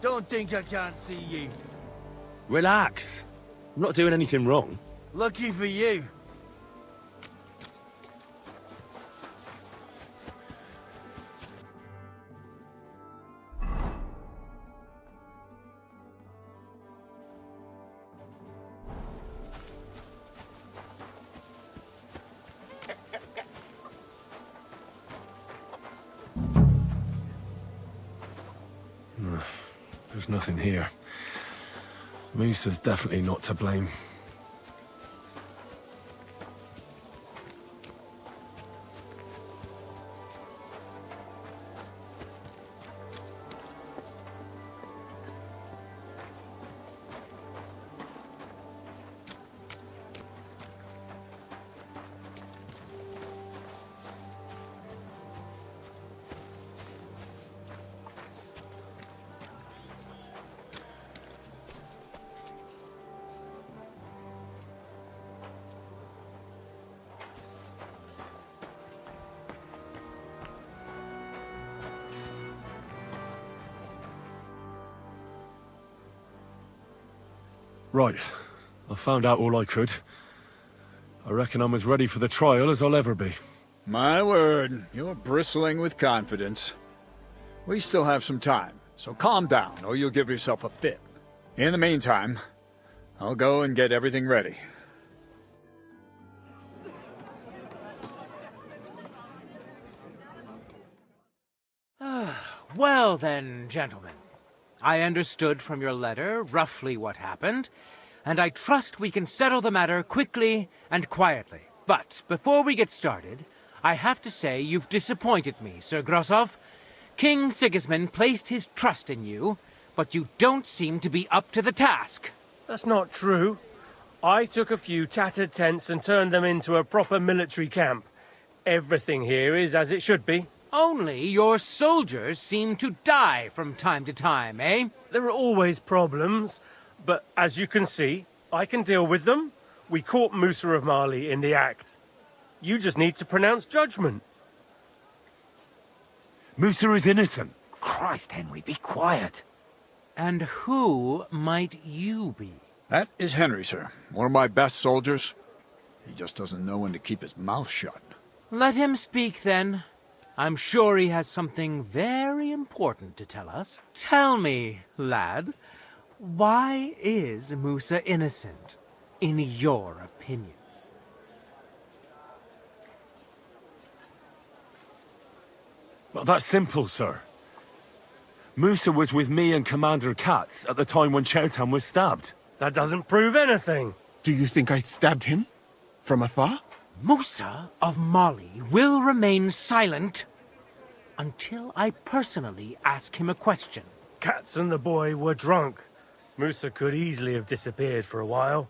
Don't think I can't see you. Relax. I'm not doing anything wrong. Lucky for you. There's nothing here. Musa's definitely not to blame. Right. I found out all I could. I reckon I'm as ready for the trial as I'll ever be. My word, you're bristling with confidence. We still have some time, so calm down or you'll give yourself a fit. In the meantime, I'll go and get everything ready. Well then, gentlemen. I understood from your letter roughly what happened, and I trust we can settle the matter quickly and quietly. But before we get started, I have to say you've disappointed me, Sir Grozav. King Sigismund placed his trust in you, but you don't seem to be up to the task. That's not true. I took a few tattered tents and turned them into a proper military camp. Everything here is as it should be. Only your soldiers seem to die from time to time, eh? There are always problems, but as you can see, I can deal with them. We caught Musa of Mali in the act. You just need to pronounce judgment. Musa is innocent. Christ, Henry, be quiet. And who might you be? That is Henry, sir. One of my best soldiers. He just doesn't know when to keep his mouth shut. Let him speak, then. I'm sure he has something very important to tell us. Tell me, lad, why is Musa innocent, in your opinion? Well, that's simple, sir. Musa was with me and Commander Katz at the time when Chertan was stabbed. That doesn't prove anything. Do you think I stabbed him? From afar? Musa of Mali will remain silent until I personally ask him a question. Katz and the boy were drunk. Musa could easily have disappeared for a while.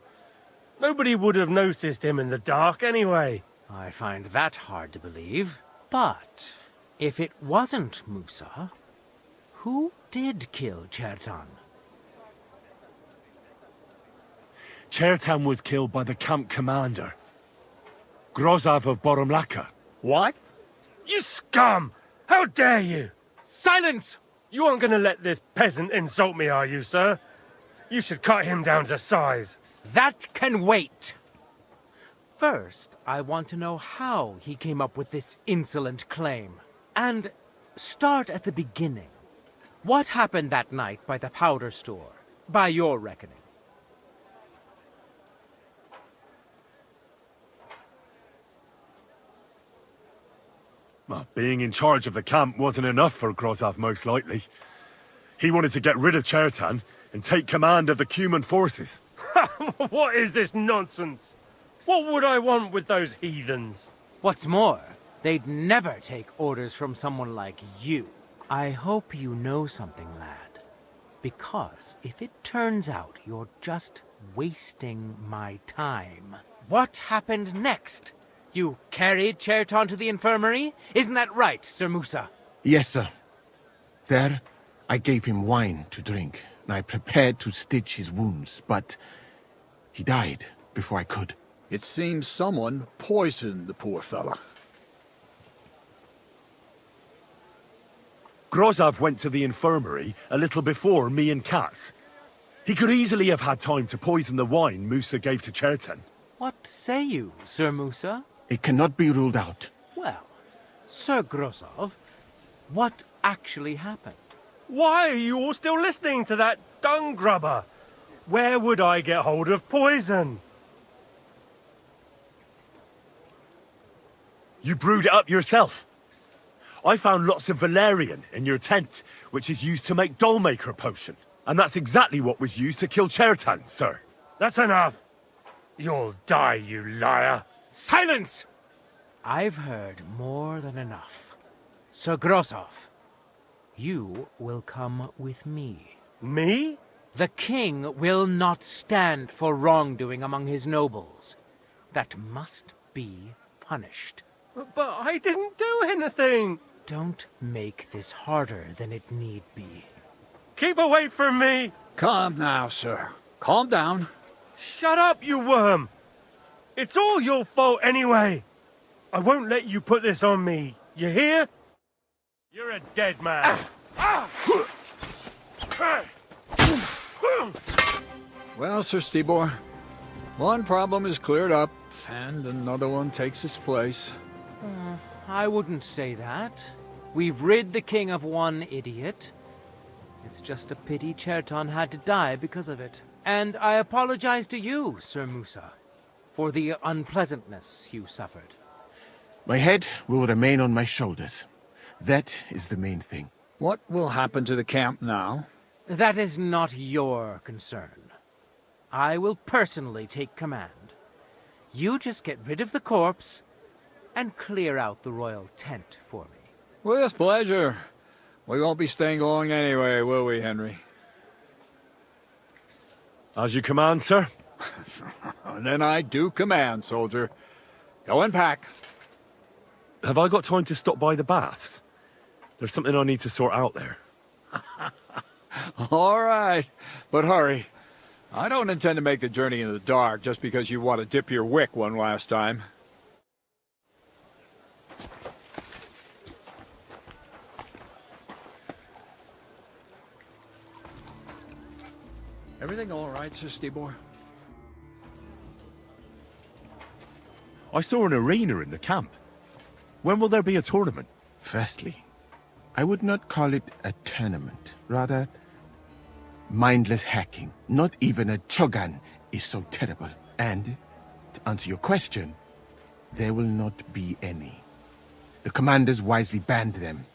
Nobody would have noticed him in the dark anyway. I find that hard to believe. But if it wasn't Musa, who did kill Chertan? Chertan was killed by the camp commander, Grozav of Borumlaca. What? You scum! How dare you! Silence! You aren't going to let this peasant insult me, are you, sir? You should cut him down to size. That can wait. First, I want to know how he came up with this insolent claim. And start at the beginning. What happened that night by the powder store, by your reckoning? Well, being in charge of the camp wasn't enough for Grozav, most likely. He wanted to get rid of Chertan and take command of the Cuman forces. What is this nonsense? What would I want with those heathens? What's more, they'd never take orders from someone like you. I hope you know something, lad. Because if it turns out you're just wasting my time, what happened next? You carried Chertan to the infirmary? Isn't that right, Sir Musa? Yes, sir. There, I gave him wine to drink, and I prepared to stitch his wounds, but he died before I could. It seems someone poisoned the poor fella. Grozav went to the infirmary a little before me and Katz. He could easily have had time to poison the wine Musa gave to Chertan. What say you, Sir Musa? It cannot be ruled out. Well, Sir Grozav, what actually happened? Why are you all still listening to that dung grubber? Where would I get hold of poison? You brewed it up yourself. I found lots of valerian in your tent, which is used to make dollmaker potion. And that's exactly what was used to kill Chertan, sir. That's enough. You'll die, you liar. Silence! I've heard more than enough. Sir Grozav, you will come with me. Me? The king will not stand for wrongdoing among his nobles. That must be punished. But I didn't do anything. Don't make this harder than it need be. Keep away from me. Calm now, sir. Calm down. Shut up, you worm. It's all your fault anyway. I won't let you put this on me. You hear? You're a dead man. Well, Sir Stibor, one problem is cleared up, and another one takes its place. I wouldn't say that. We've rid the king of one idiot. It's just a pity Chertan had to die because of it. And I apologize to you, Sir Musa, for the unpleasantness you suffered. My head will remain on my shoulders. That is the main thing. What will happen to the camp now? That is not your concern. I will personally take command. You just get rid of the corpse and clear out the royal tent for me. With pleasure. We won't be staying long anyway, will we, Henry? As you command, sir. Then I do command, soldier. Go and pack. Have I got time to stop by the baths? There's something I need to sort out there. All right, but hurry. I don't intend to make the journey in the dark just because you want to dip your wick one last time. Everything all right, Sir Stibor? I saw an arena in the camp. When will there be a tournament? Firstly, I would not call it a tournament. Rather, mindless hacking. Not even a chogan is so terrible. And, to answer your question, there will not be any. The commanders wisely banned them.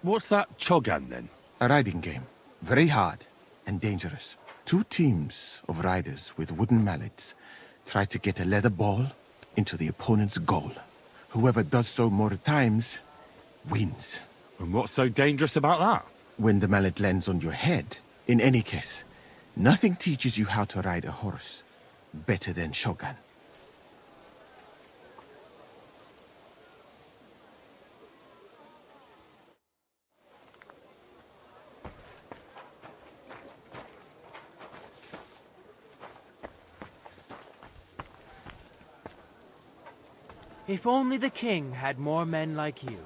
What's that chogan, then? A riding game. Very hard and dangerous. 2 teams of riders with wooden mallets try to get a leather ball into the opponent's goal. Whoever does so more times wins. And what's so dangerous about that? When the mallet lands on your head, in any case, nothing teaches you how to ride a horse better than Shogun. If only the king had more men like you.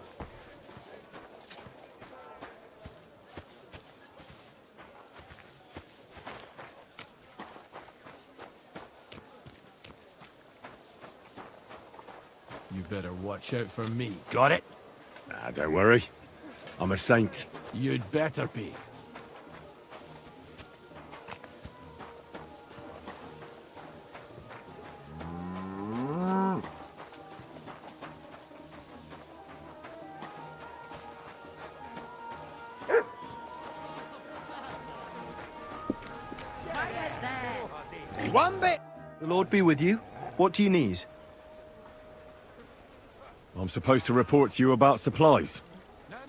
You better watch out for me. Got it? Ah, don't worry. I'm a saint. You'd better be. One bit! The Lord be with you. What do you need? I'm supposed to report to you about supplies.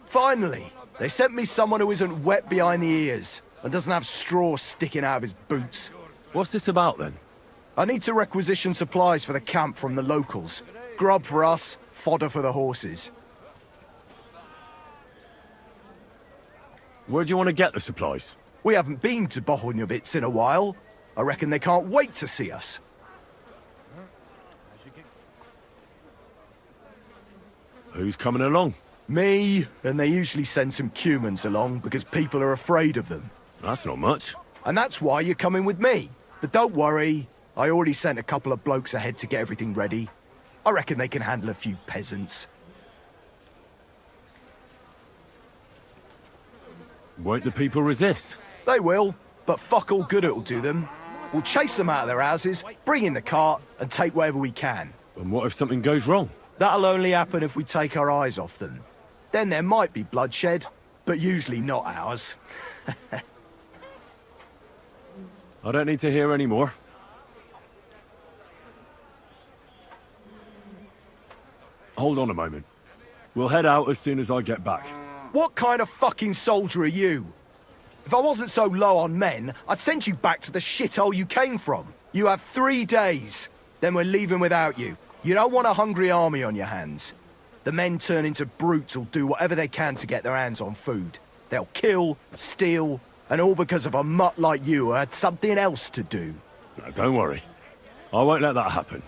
Finally! They sent me someone who isn't wet behind the ears and doesn't have straw sticking out of his boots. What's this about, then? I need to requisition supplies for the camp from the locals. Grub for us, fodder for the horses. Where do you want to get the supplies? We haven't been to Bohunjovitz in a while. I reckon they can't wait to see us. Who's coming along? Me, and they usually send some Cumans along because people are afraid of them. That's not much. And that's why you're coming with me. But don't worry, I already sent a couple of blokes ahead to get everything ready. I reckon they can handle a few peasants. Won't the people resist? They will, but fuck all good it'll do them. We'll chase them out of their houses, bring in the cart, and take whatever we can. And what if something goes wrong? That'll only happen if we take our eyes off them. Then there might be bloodshed, but usually not ours. I don't need to hear any more. Hold on a moment. We'll head out as soon as I get back. What kind of fucking soldier are you? If I wasn't so low on men, I'd send you back to the shithole you came from. You have 3 days. Then we're leaving without you. You don't want a hungry army on your hands. The men turn into brutes who'll do whatever they can to get their hands on food. They'll kill, steal, and all because of a mutt like you who had something else to do. No, don't worry. I won't let that happen.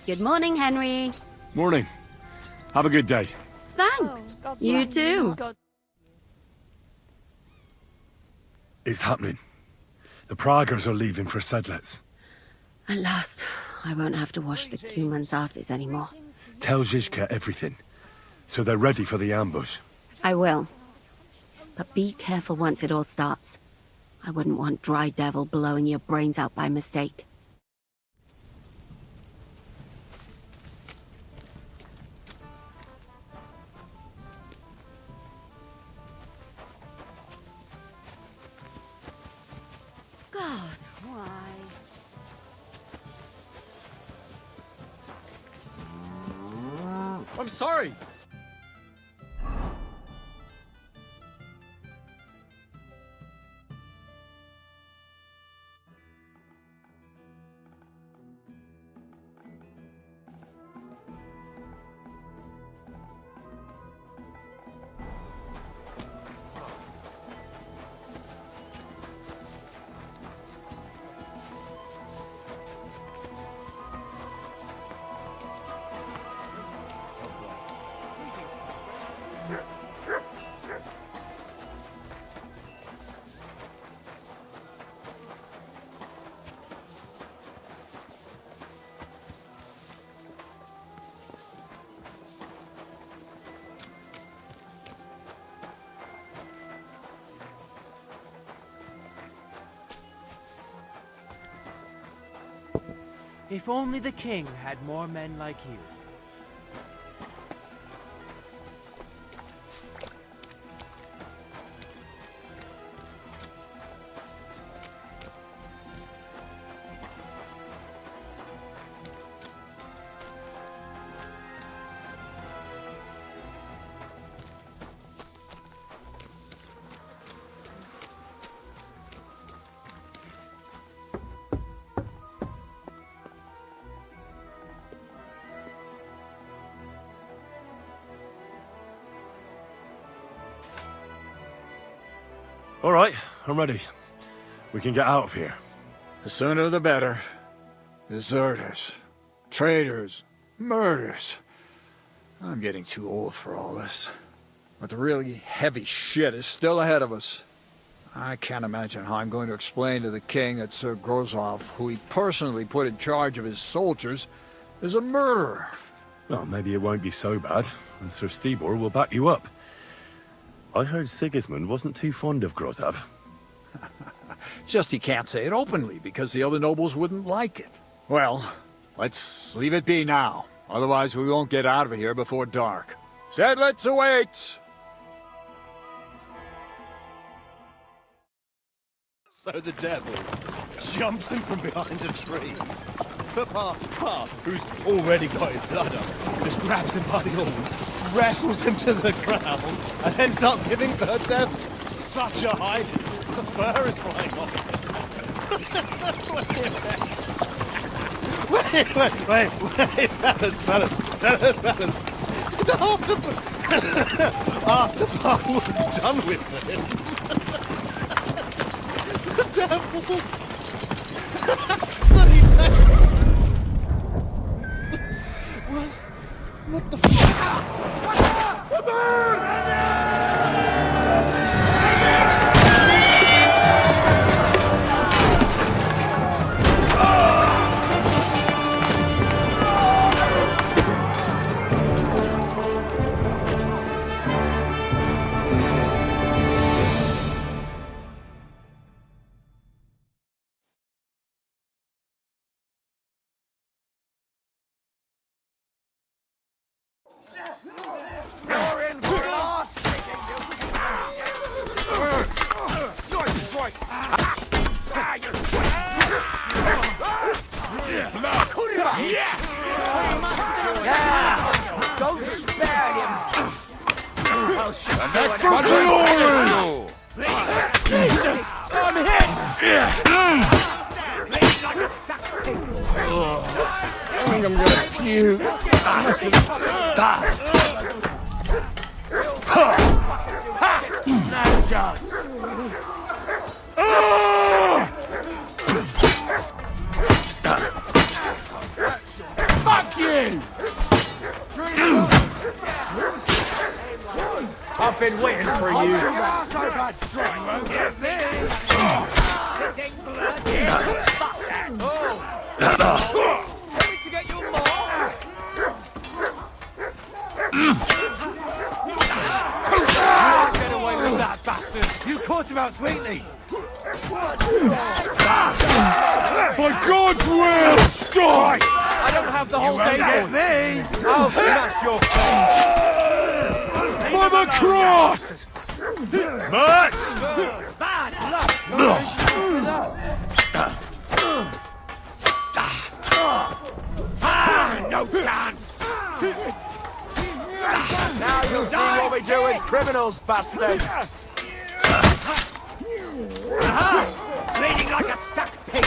Good morning, Henry. Morning. Have a good day. Thanks. You too. It's happening. The Praggers are leaving for Sedlets. At last, I won't have to wash the Cuman's asses anymore. Tell Zizka everything, so they're ready for the ambush. I will. But be careful once it all starts. I wouldn't want Dry Devil blowing your brains out by mistake. God, why? I'm sorry. If only the king had more men like you. All right, I'm ready. We can get out of here. The sooner the better. Deserters, traitors, murders. I'm getting too old for all this. But the really heavy shit is still ahead of us. I can't imagine how I'm going to explain to the king that Sir Grozav, who he personally put in charge of his soldiers, is a murderer. Well, maybe it won't be so bad, and Sir Stibor will back you up. I heard Sigismund wasn't too fond of Grozav. It's just he can't say it openly because the other nobles wouldn't like it. Well, let's leave it be now. Otherwise we won't get out of here before dark. Sedlets await! So the devil jumps him from behind a tree. Pa, who's already got his blood up, just grabs him by the horns, wrestles him to the ground, and then starts giving the devil such a hiding. The fur is flying off. Wait, fellas. After Pa was done with him, the devil. So he says, what the Don't spare him! That's for glory! I'm hit! I think I'm gonna puke. Nice shot! Fuck you! I've been waiting for you. Get away with that bastard! You caught him out sweetly! By God's will! Die! I don't have the whole day for me! I'll smash your face! By the cross! Max! Bad luck! No chance! Now you'll see what we do with criminals, bastard! Bleeding like a stuck pig!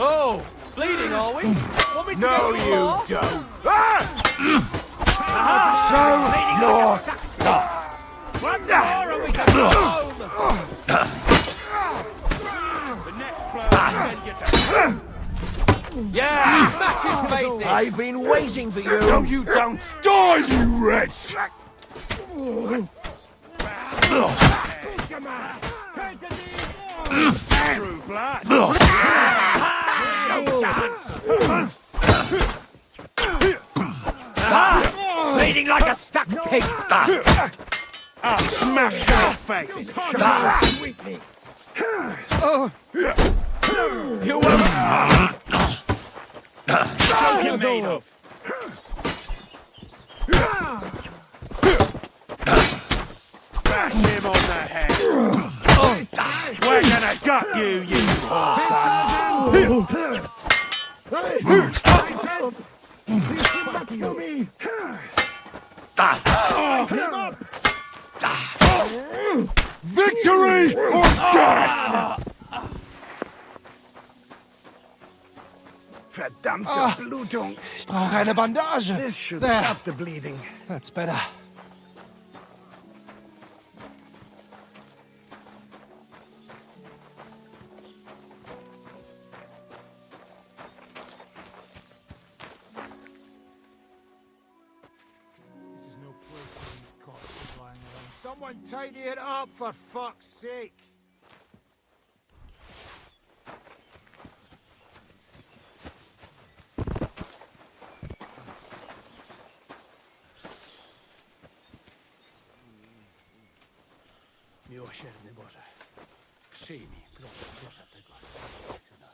Oh! Bleeding, are we? Want me to No, get you more? don't. Show your stuff! One more and we can go home! The next blow then get to... Yeah! Smash his face in! I've been waiting for you! No, you don't! Die, you wretch! True blood! No chance! Bleeding like a stuck pig! I'll smash your face! You won't! What you made of? Bash him on the head! We're gonna gut you, you Victory or death! Verdammte Blutung! Ich brauche eine Bandage. This should There. stop the bleeding. That's better. Someone tidy it up, for fuck's sake! Miłosierny Boże, przyjmij, proszę tego syna.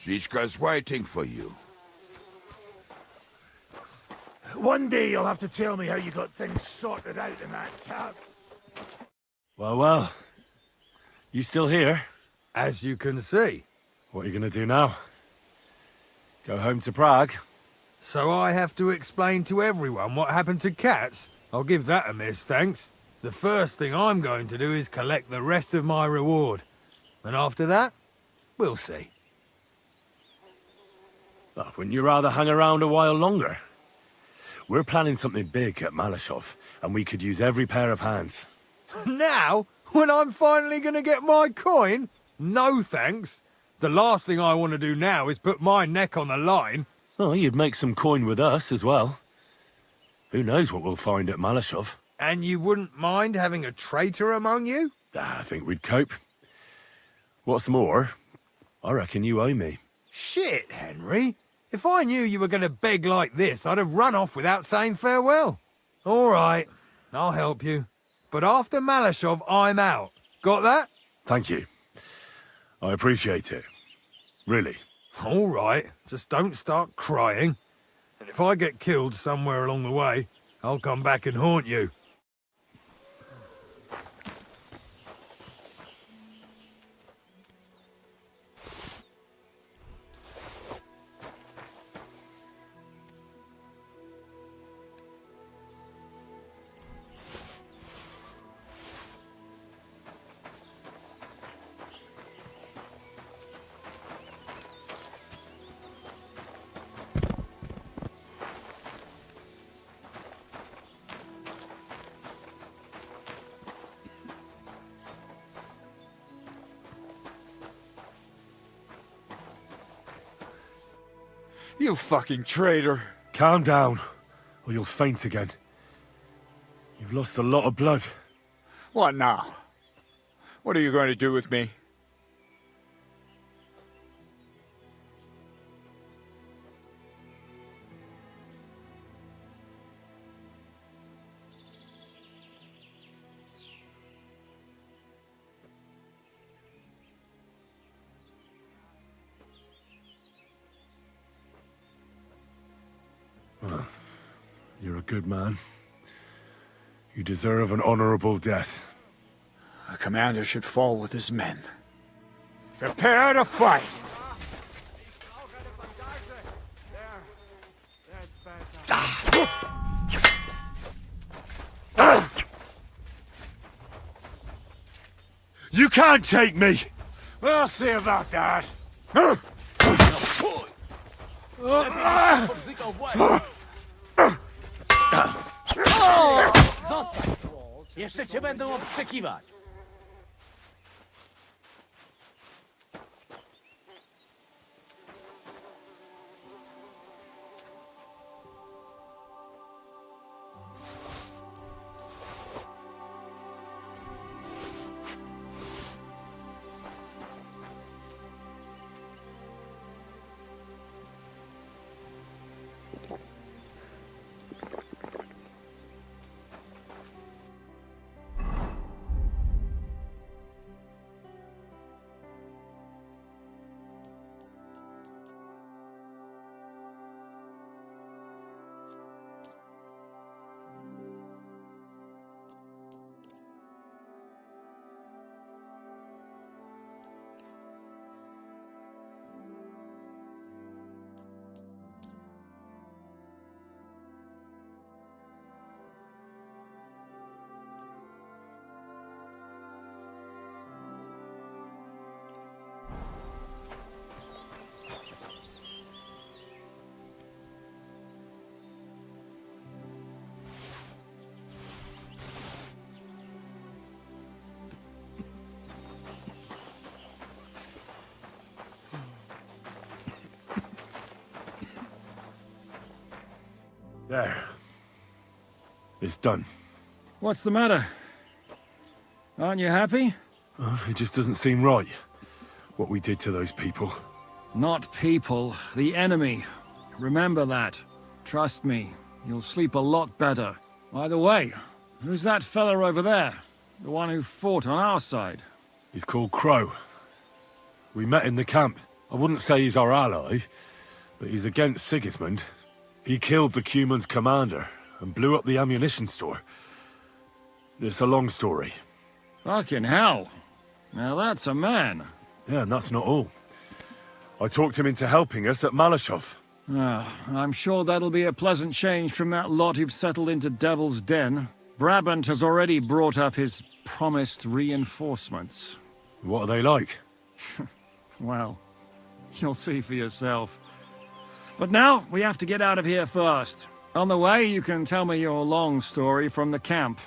Zishka's waiting for you. One day you'll have to tell me how you got things sorted out in that cab. Well, well. You still here? As you can see. What are you gonna do now? Go home to Prague? So I have to explain to everyone what happened to Katz? I'll give that a miss, thanks. The first thing I'm going to do is collect the rest of my reward. And after that, we'll see. Oh, wouldn't you rather hang around a while longer? We're planning something big at Malashov, and we could use every pair of hands. Now? When I'm finally going to get my coin? No thanks. The last thing I want to do now is put my neck on the line. Oh, you'd make some coin with us as well. Who knows what we'll find at Malashov? And you wouldn't mind having a traitor among you? I think we'd cope. What's more, I reckon you owe me. Shit, Henry. If I knew you were going to beg like this, I'd have run off without saying farewell. All right, I'll help you. But after Malashov, I'm out. Got that? Thank you. I appreciate it. Really. All right, just don't start crying. And if I get killed somewhere along the way, I'll come back and haunt you. You fucking traitor. Calm down, or you'll faint again. You've lost a lot of blood. What now? What are you going to do with me? You're a good man. You deserve an honorable death. A commander should fall with his men. Prepare to fight! You can't take me! We'll see about that. Jeszcze cię będą obszczekiwać. There. It's done. What's the matter? Aren't you happy? It just doesn't seem right, what we did to those people. Not people, the enemy. Remember that. Trust me, you'll sleep a lot better. By the way, who's that fella over there? The one who fought on our side? He's called Crow. We met in the camp. I wouldn't say he's our ally, but he's against Sigismund. He killed the Cuman's commander and blew up the ammunition store. It's a long story. Fucking hell. Now that's a man. Yeah, and that's not all. I talked him into helping us at Malashov. I'm sure that'll be a pleasant change from that lot who've settled into Devil's Den. Brabant has already brought up his promised reinforcements. What are they like? Well, you'll see for yourself. But now, we have to get out of here first. On the way, you can tell me your long story from the camp.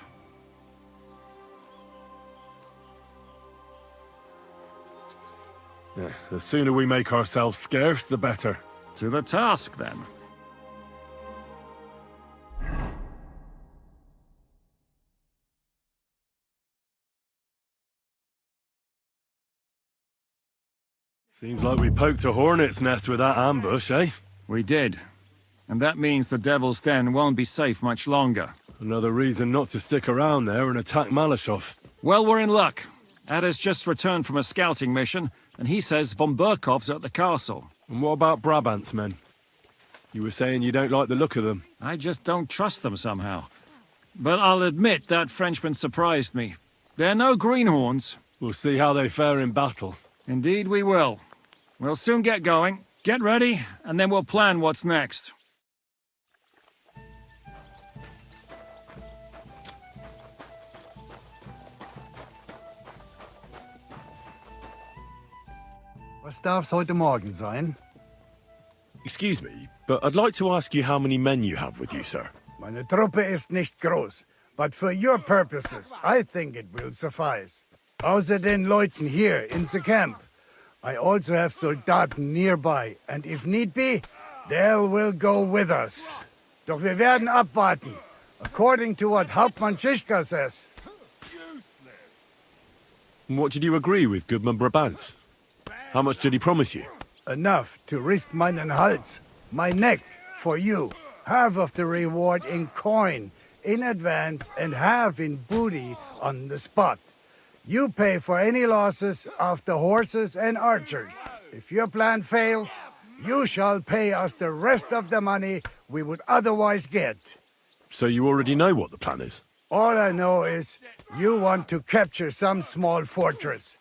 Yeah, the sooner we make ourselves scarce, the better. To the task, then. Seems like we poked a hornet's nest with that ambush, eh? We did. And that means the Devil's Den won't be safe much longer. Another reason not to stick around there and attack Malashov. Well, we're in luck. Ada's just returned from a scouting mission, and he says von Burkov's at the castle. And what about Brabant's men? You were saying you don't like the look of them. I just don't trust them somehow. But I'll admit that Frenchman surprised me. They're no greenhorns. We'll see how they fare in battle. Indeed we will. We'll soon get going. Get ready, and then we'll plan what's next. Was darf's heute Morgen sein? Excuse me, but I'd like to ask you how many men you have with you, sir. Meine Truppe ist nicht groß, but for your purposes, I think it will suffice. Außer den Leuten here in the camp, I also have Soldaten nearby, and if need be, they will go with us. Doch wir werden abwarten, according to what Hauptmann Schischka says. And what did you agree with Goodman Brabant? How much did he promise you? Enough to risk meinen Hals, my neck, for you. Half of the reward in coin, in advance, and half in booty on the spot. You pay for any losses of the horses and archers. If your plan fails, you shall pay us the rest of the money we would otherwise get. So you already know what the plan is? All I know is you want to capture some small fortress.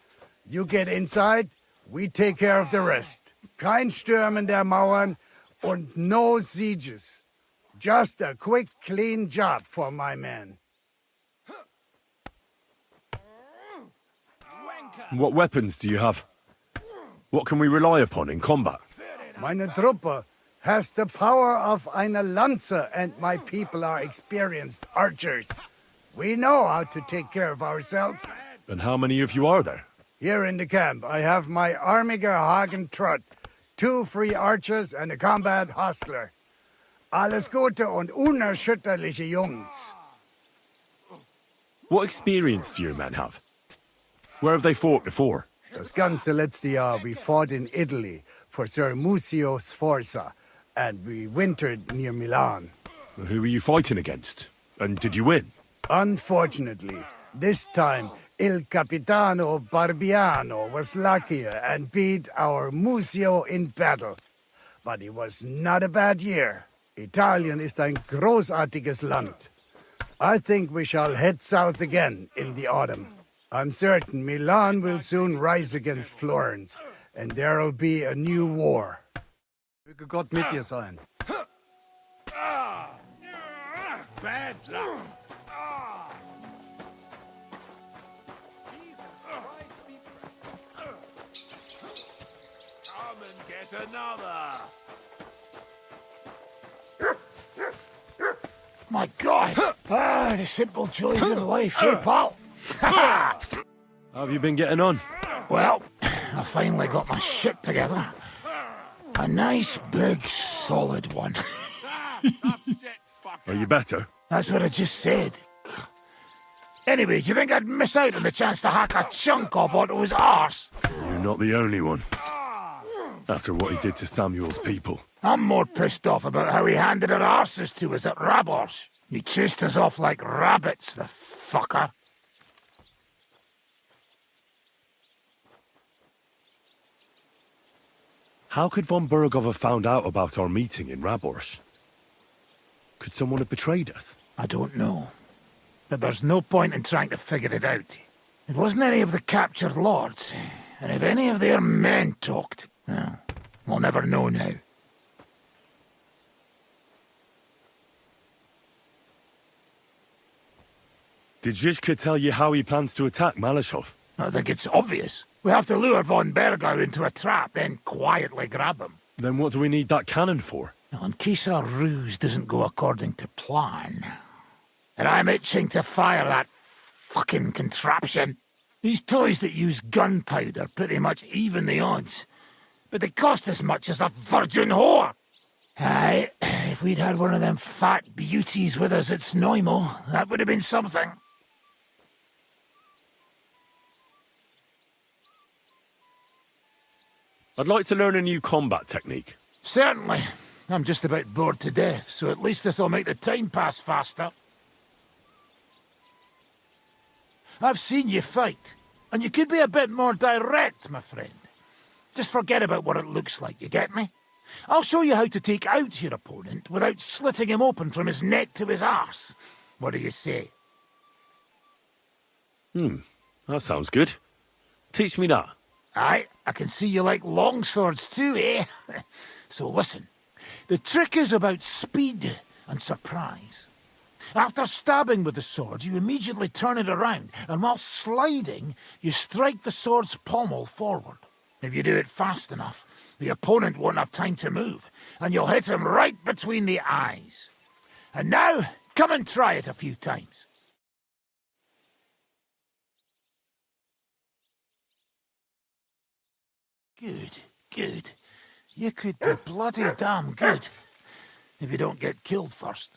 You get inside, we take care of the rest. Kein Stürmen der Mauern und no sieges. Just a quick, clean job for my men. What weapons do you have? What can we rely upon in combat? Meine Truppe has the power of eine Lanze, and my people are experienced archers. We know how to take care of ourselves. And how many of you are there? Here in the camp, I have my Armiger Hagen Trott, 2 free archers and a combat hostler. Alles Gute und unerschütterliche Jungs. What experience do your men have? Where have they fought before? Das ganze letzte Jahr we fought in Italy for Sir Musa Sforza, and we wintered near Milan. Who were you fighting against? And did you win? Unfortunately, this time Il Capitano Barbiano was luckier and beat our Museo in battle. But it was not a bad year. Italien ist ein großartiges Land. I think we shall head south again in the autumn. I'm certain Milan will soon rise against Florence, and there'll be a new war. Möge Gott mit dir sein. Bad luck. Come and get another. My God! The simple joys of life, eh, pal? How have you been getting on? Well, I finally got my shit together. A nice, big, solid one. Are you better? That's what I just said. Anyway, do you think I'd miss out on the chance to hack a chunk off onto his arse? You're not the only one. After what he did to Samuel's people. I'm more pissed off about how he handed our arses to us at Rabos. He chased us off like rabbits, the fucker. How could von Burgov have found out about our meeting in Rabors? Could someone have betrayed us? I don't know. But there's no point in trying to figure it out. It wasn't any of the captured lords. And if any of their men talked, well, we'll never know now. Did Zizka tell you how he plans to attack Malashov? I think it's obvious. We have to lure von Bergau into a trap, then quietly grab him. Then what do we need that cannon for? Well, in case our ruse doesn't go according to plan. And I'm itching to fire that fucking contraption. These toys that use gunpowder pretty much even the odds. But they cost as much as a virgin whore. Aye, if we'd had one of them fat beauties with us at Snoimo, that would have been something. I'd like to learn a new combat technique. Certainly. I'm just about bored to death, so at least this'll make the time pass faster. I've seen you fight, and you could be a bit more direct, my friend. Just forget about what it looks like, you get me? I'll show you how to take out your opponent without slitting him open from his neck to his arse. What do you say? That sounds good. Teach me that. Aye, I can see you like long swords too, eh? So listen, the trick is about speed and surprise. After stabbing with the sword, you immediately turn it around, and while sliding, you strike the sword's pommel forward. If you do it fast enough, the opponent won't have time to move, and you'll hit him right between the eyes. And now, come and try it a few times. Good, good. You could be bloody damn good, if you don't get killed first.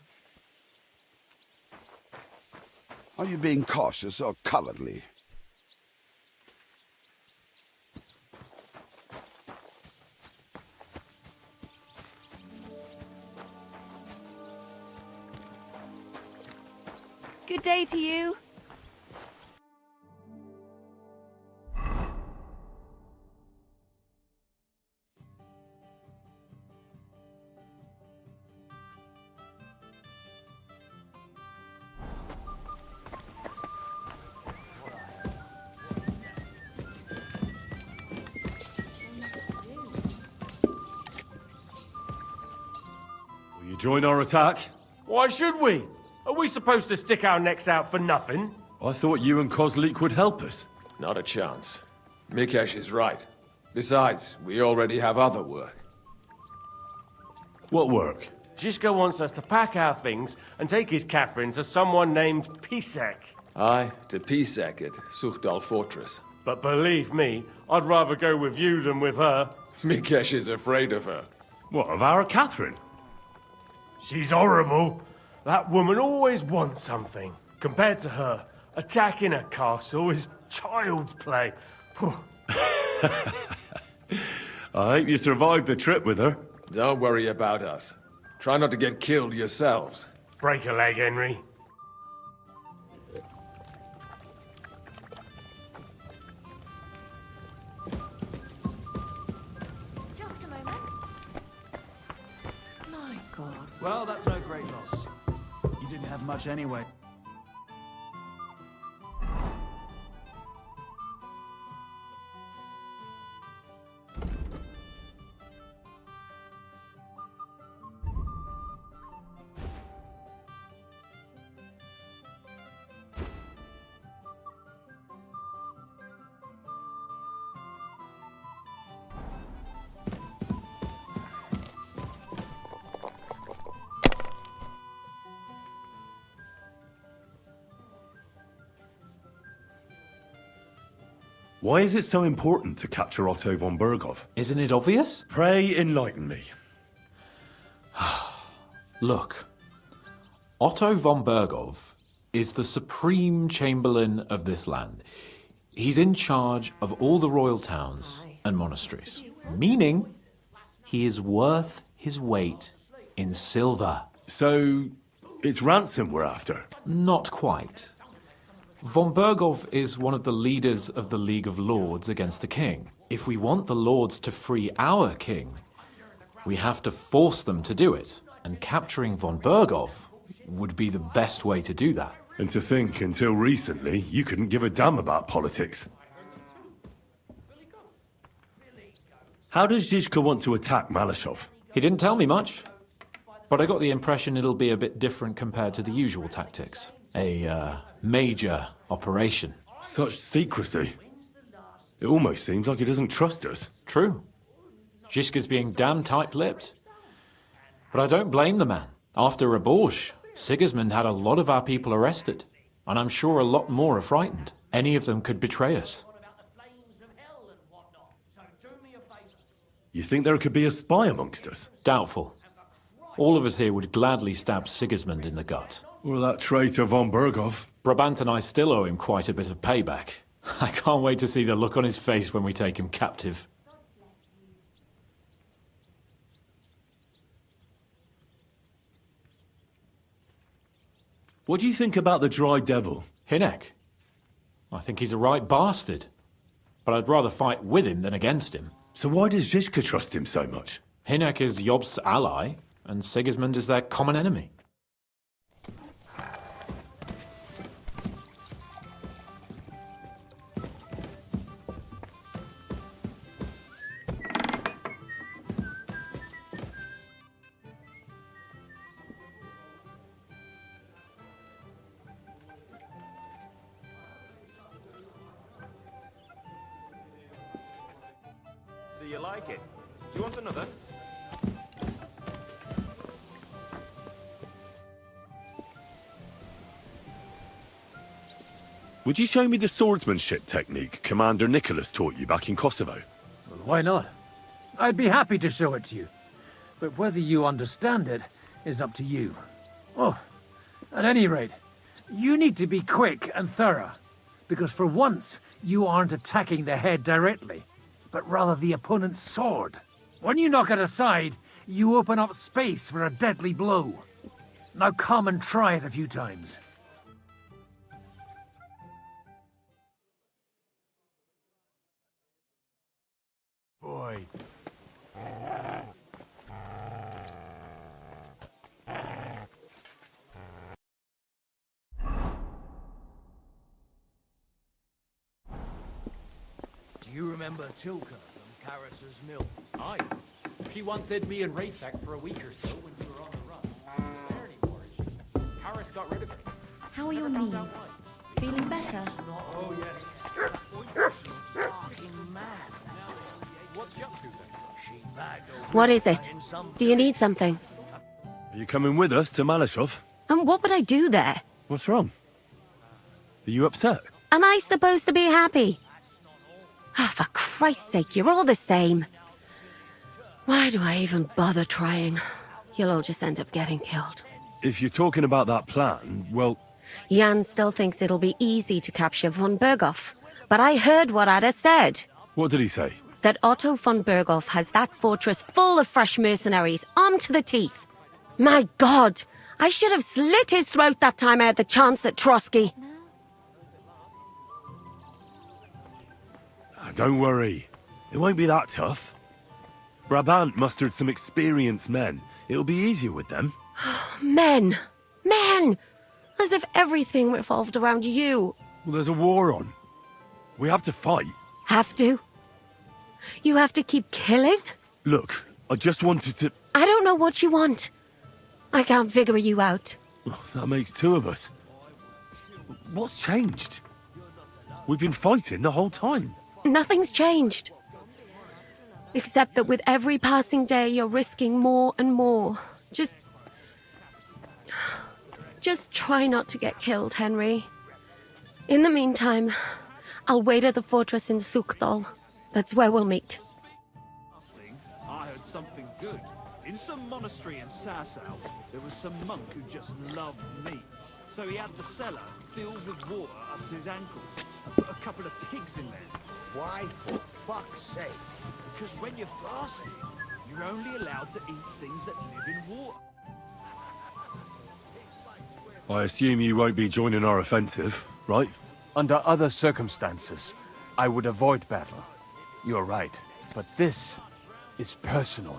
Are you being cautious or cowardly? Good day to you. Will you join our attack? Why should we? Are we supposed to stick our necks out for nothing? I thought you and Kozlik would help us. Not a chance. Mikesh is right. Besides, we already have other work. What work? Zizka wants us to pack our things and take his Catherine to someone named Pisek. Aye, to Pisek at Suchdal Fortress. But believe me, I'd rather go with you than with her. Mikesh is afraid of her. What, of our Catherine? She's horrible. That woman always wants something. Compared to her, attacking a castle is child's play. I hope you survived the trip with her. Don't worry about us. Try not to get killed yourselves. Break a leg, Henry. Just a moment. My God. Well, that's no great loss. You didn't have much anyway. Why is it so important to capture Otto von Berghoff? Isn't it obvious? Pray enlighten me. Look, Otto von Berghoff is the supreme chamberlain of this land. He's in charge of all the royal towns and monasteries, meaning he is worth his weight in silver. So, it's ransom we're after? Not quite. Von Berghoff is one of the leaders of the League of Lords against the king. If we want the lords to free our king, we have to force them to do it, and capturing von Berghoff would be the best way to do that. And to think, until recently, you couldn't give a damn about politics. How does Zizka want to attack Malashov? He didn't tell me much, but I got the impression it'll be a bit different compared to the usual tactics. A major operation. Such secrecy. It almost seems like he doesn't trust us. True. Zizka's being damn tight-lipped. But I don't blame the man. After Raborj, Sigismund had a lot of our people arrested, and I'm sure a lot more are frightened. Any of them could betray us. You think there could be a spy amongst us? Doubtful. All of us here would gladly stab Sigismund in the gut. Or that traitor von Berghoff. Brabant and I still owe him quite a bit of payback. I can't wait to see the look on his face when we take him captive. What do you think about the Dry Devil? Hinek? I think he's a right bastard. But I'd rather fight with him than against him. So why does Zizka trust him so much? Hinek is Jobst's ally, and Sigismund is their common enemy. So you like it? Do you want another? Would you show me the swordsmanship technique Commander Nicholas taught you back in Kosovo? Well, why not? I'd be happy to show it to you. But whether you understand it is up to you. Oh, at any rate, you need to be quick and thorough. Because for once, you aren't attacking the head directly, but rather the opponent's sword. When you knock it aside, you open up space for a deadly blow. Now come and try it a few times. Boy. Do you remember Tilka from Karis's mill? Aye. She once hid me and Racek for a week or so when we were on the run. There anymore, is she? Karis got rid of her. How are your knees? Feeling better? Oh, yes. What's she up to then? What is it? Do you need something? Are you coming with us to Malashov? And what would I do there? What's wrong? Are you upset? Am I supposed to be happy? Ah, for Christ's sake, you're all the same. Why do I even bother trying? You'll all just end up getting killed. If you're talking about that plan, well... Jan still thinks it'll be easy to capture von Berghoff. But I heard what Ada said. What did he say? That Otto von Berghoff has that fortress full of fresh mercenaries, armed to the teeth. My God! I should have slit his throat that time I had the chance at Trotsky. Don't worry. It won't be that tough. Brabant mustered some experienced men. It'll be easier with them. Men! Men! As if everything revolved around you. Well, there's a war on. We have to fight. Have to? You have to keep killing? Look, I just wanted to... I don't know what you want. I can't figure you out. That makes two of us. What's changed? We've been fighting the whole time. Nothing's changed. Except that with every passing day, you're risking more and more. Just try not to get killed, Henry. In the meantime, I'll wait at the fortress in Sukdal. That's where we'll meet. I heard something good. In some monastery in Sasau, there was some monk who just loved meat. So he had the cellar filled with water up to his ankles and put a couple of pigs in there. Why, for fuck's sake? Because when you're fasting, you're only allowed to eat things that live in water. I assume you won't be joining our offensive, right? Under other circumstances, I would avoid battle. You're right, but this is personal.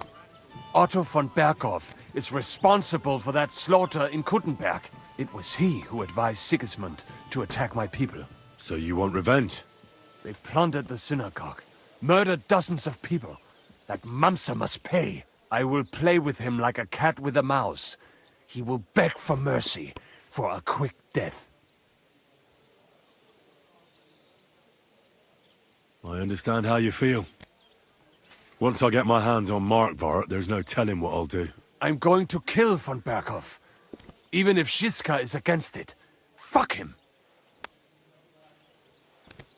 Otto von Berghoff is responsible for that slaughter in Kuttenberg. It was he who advised Sigismund to attack my people. So you want revenge? They plundered the synagogue, murdered dozens of people. That Mamsa must pay. I will play with him like a cat with a mouse. He will beg for mercy, for a quick death. I understand how you feel. Once I get my hands on Markvart, there's no telling what I'll do. I'm going to kill von Berghoff. Even if Shiska is against it. Fuck him!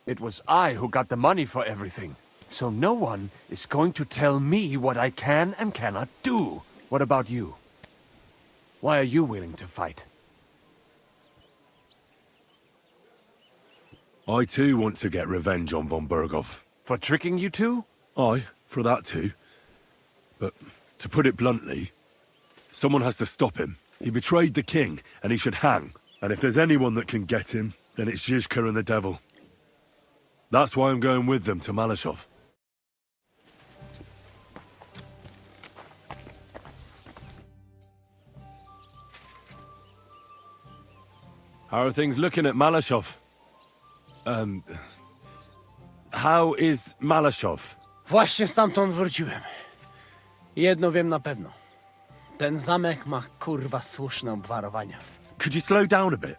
It was I who got the money for everything. So no one is going to tell me what I can and cannot do. What about you? Why are you willing to fight? I too want to get revenge on von Berghoff. For tricking you two? Aye, for that too. But, to put it bluntly, someone has to stop him. He betrayed the king, and he should hang. And if there's anyone that can get him, then it's Zizka and the devil. That's why I'm going with them to Malashov. How are things looking at Malashov? How is Malashov? Właśnie stamtąd wróciłem. Jedno wiem na pewno. Ten zamek ma kurwa słuszne obwarowania. Could you slow down a bit?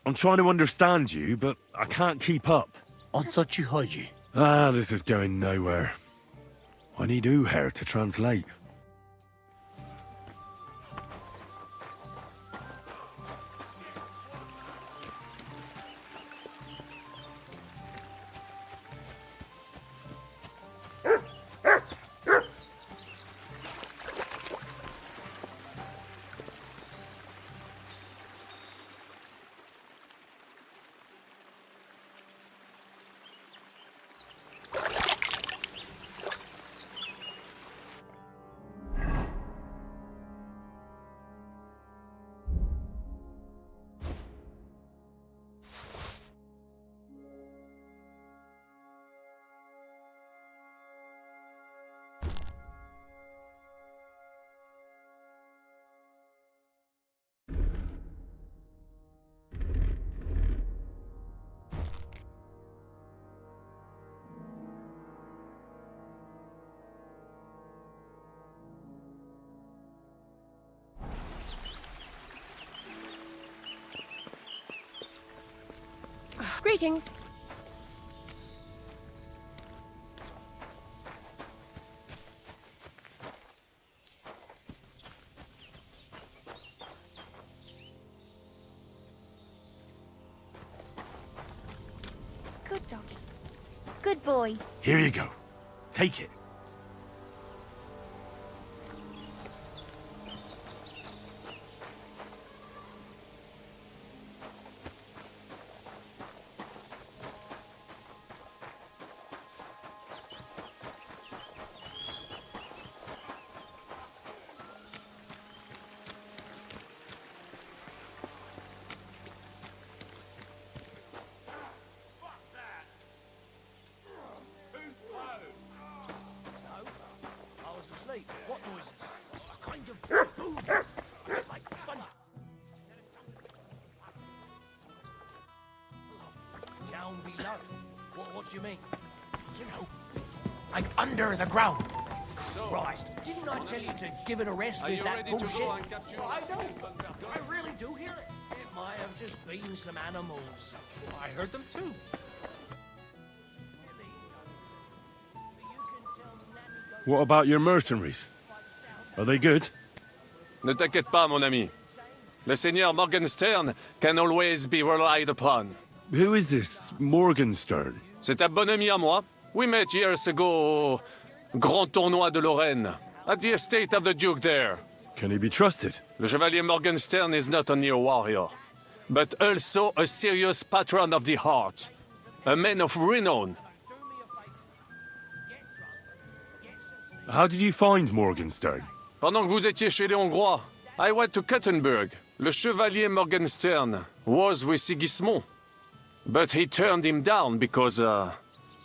I'm trying to understand you, but I can't keep up. O co ci chodzi? This is going nowhere. I need Uher to translate. Greetings. Good doggy. Good boy. Here you go. Take it. What noises? A kind of boom. Like thunder. Down below. What do you mean? You know, like under the ground. Christ, didn't I tell you to give it a rest with that bullshit? I know. I really do hear it. It might have just been some animals. I heard them too. What about your mercenaries? Are they good? Ne t'inquiète pas, mon ami. Le Seigneur Morgenstern can always be relied upon. Who is this Morgenstern? C'est un bon ami à moi. We met years ago au Grand Tournoi de Lorraine, at the estate of the Duke there. Can he be trusted? Le Chevalier Morgenstern is not only a warrior, but also a serious patron of the heart. A man of renown. How did you find Morgenstern? Pendant que vous étiez chez les Hongrois, I went to Kuttenberg. Le Chevalier Morgenstern was with Sigismund. But he turned him down because,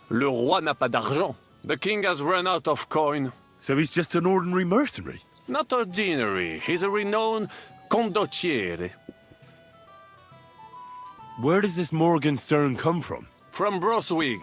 Le roi n'a pas d'argent. The king has run out of coin. So he's just an ordinary mercenary? Not ordinary. He's a renowned condottiere. Where does this Morgenstern come from? From Brunswick.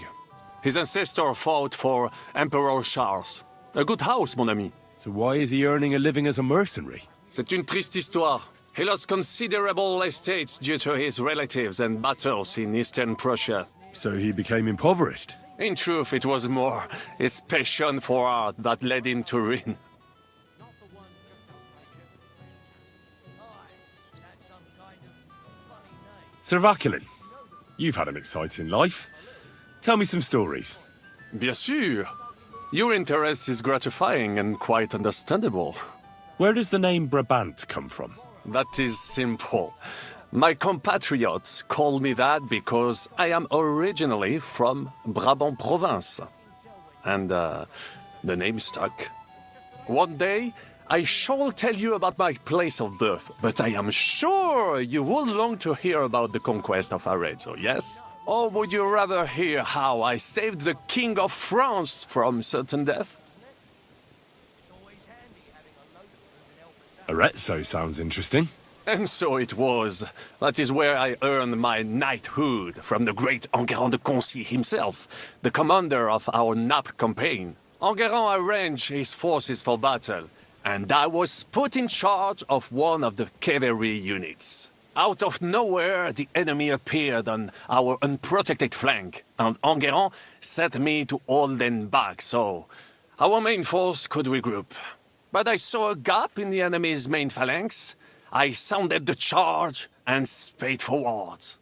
His ancestor fought for Emperor Charles. A good house, mon ami. So why is he earning a living as a mercenary? C'est une triste histoire. He lost considerable estates due to his relatives and battles in Eastern Prussia. So he became impoverished? In truth, it was more his passion for art that led him to ruin. Sir Vakilin, you've had an exciting life. Tell me some stories. Bien sûr. Your interest is gratifying and quite understandable. Where does the name Brabant come from? That is simple. My compatriots call me that because I am originally from Brabant province. And, the name stuck. One day, I shall tell you about my place of birth, but I am sure you will long to hear about the conquest of Arezzo, yes? Or would you rather hear how I saved the King of France from certain death? Arezzo sounds interesting. And so it was. That is where I earned my knighthood from the great Enguerrand de Concy himself, the commander of our Naples campaign. Enguerrand arranged his forces for battle, and I was put in charge of one of the cavalry units. Out of nowhere, the enemy appeared on our unprotected flank, and Enguerrand set me to hold them back so our main force could regroup. But I saw a gap in the enemy's main phalanx. I sounded the charge and sped forwards.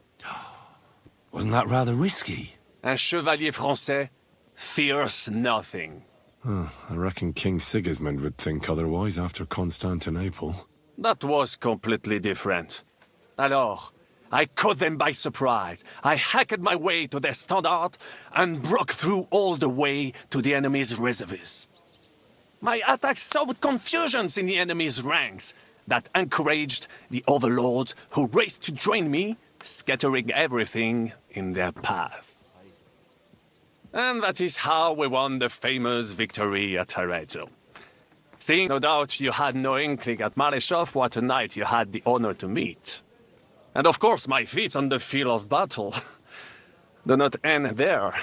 Wasn't that rather risky? Un chevalier français fears nothing. I reckon King Sigismund would think otherwise after Constantinople. That was completely different. Alors, I caught them by surprise. I hacked my way to their standard and broke through all the way to the enemy's reserves. My attack sowed confusions in the enemy's ranks that encouraged the overlords who raced to join me, scattering everything in their path. And that is how we won the famous victory at Arezzo. Seeing no doubt you had no inkling at Maleshov what a knight you had the honor to meet. And of course my feats on the field of battle do not end there.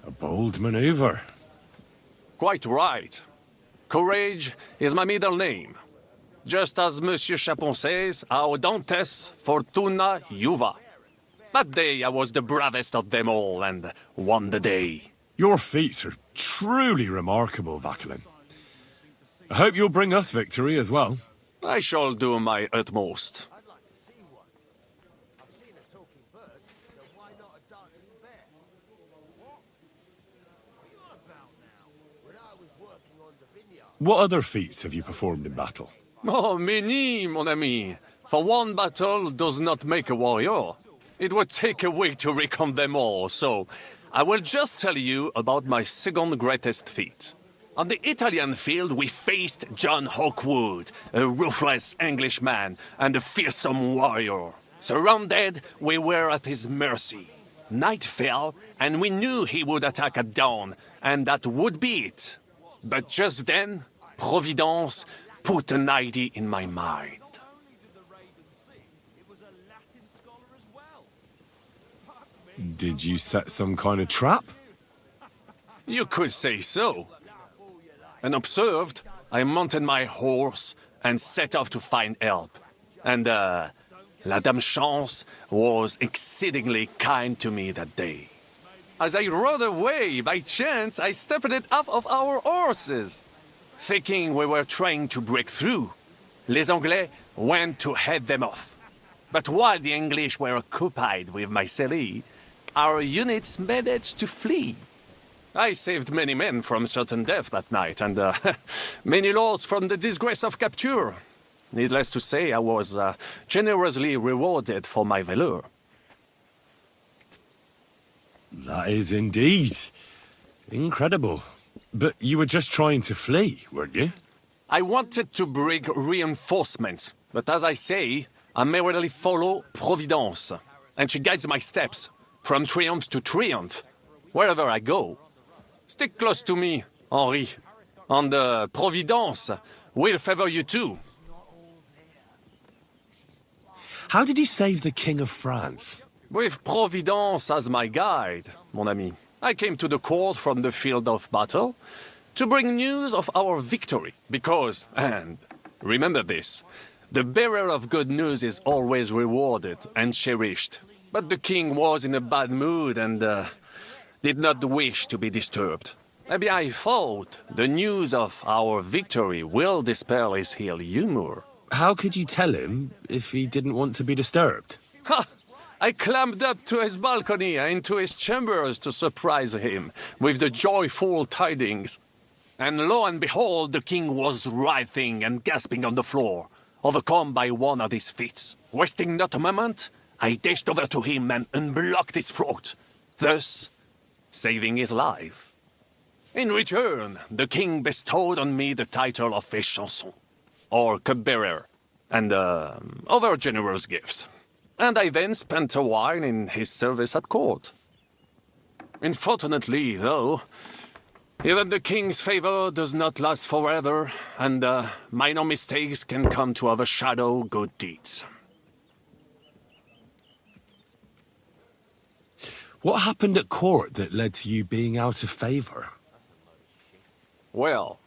A bold maneuver. Quite right. Courage is my middle name. Just as Monsieur Chapon says, Audantes fortuna juva. That day I was the bravest of them all and won the day. Your feats are truly remarkable, Vakilin. I hope you'll bring us victory as well. I shall do my utmost. What other feats have you performed in battle? Oh, many, mon ami. For one battle does not make a warrior. It would take a week to recount them all, so I will just tell you about my second greatest feat. On the Italian field, we faced John Hawkwood, a ruthless Englishman and a fearsome warrior. Surrounded, we were at his mercy. Night fell, and we knew he would attack at dawn, and that would be it. But just then, Providence put an idea in my mind. Did you set some kind of trap? You could say so. Unobserved, I mounted my horse and set off to find help. And, La Dame Chance was exceedingly kind to me that day. As I rode away, by chance, I stepped off of our horses. Thinking we were trying to break through, les Anglais went to head them off. But while the English were occupied with my Marsili, our units managed to flee. I saved many men from certain death that night, and many lords from the disgrace of capture. Needless to say, I was generously rewarded for my valor. That is indeed incredible. But you were just trying to flee, weren't you? I wanted to bring reinforcements, but as I say, I merely follow Providence, and she guides my steps, from triumph to triumph, wherever I go. Stick close to me, Henri, and Providence will favor you too. How did you save the King of France? With Providence as my guide, mon ami, I came to the court from the field of battle to bring news of our victory, because, and remember this, the bearer of good news is always rewarded and cherished. But the king was in a bad mood and did not wish to be disturbed. Maybe I thought the news of our victory will dispel his ill humor. How could you tell him if he didn't want to be disturbed? Ha! I climbed up to his balcony and into his chambers to surprise him with the joyful tidings. And lo and behold, the king was writhing and gasping on the floor, overcome by one of his fits. Wasting not a moment, I dashed over to him and unblocked his throat, thus saving his life. In return, the king bestowed on me the title of Échanson, or cupbearer, and other generous gifts. And I then spent a while in his service at court. Unfortunately, though, even the king's favor does not last forever, and minor mistakes can come to overshadow good deeds. What happened at court that led to you being out of favor? Well,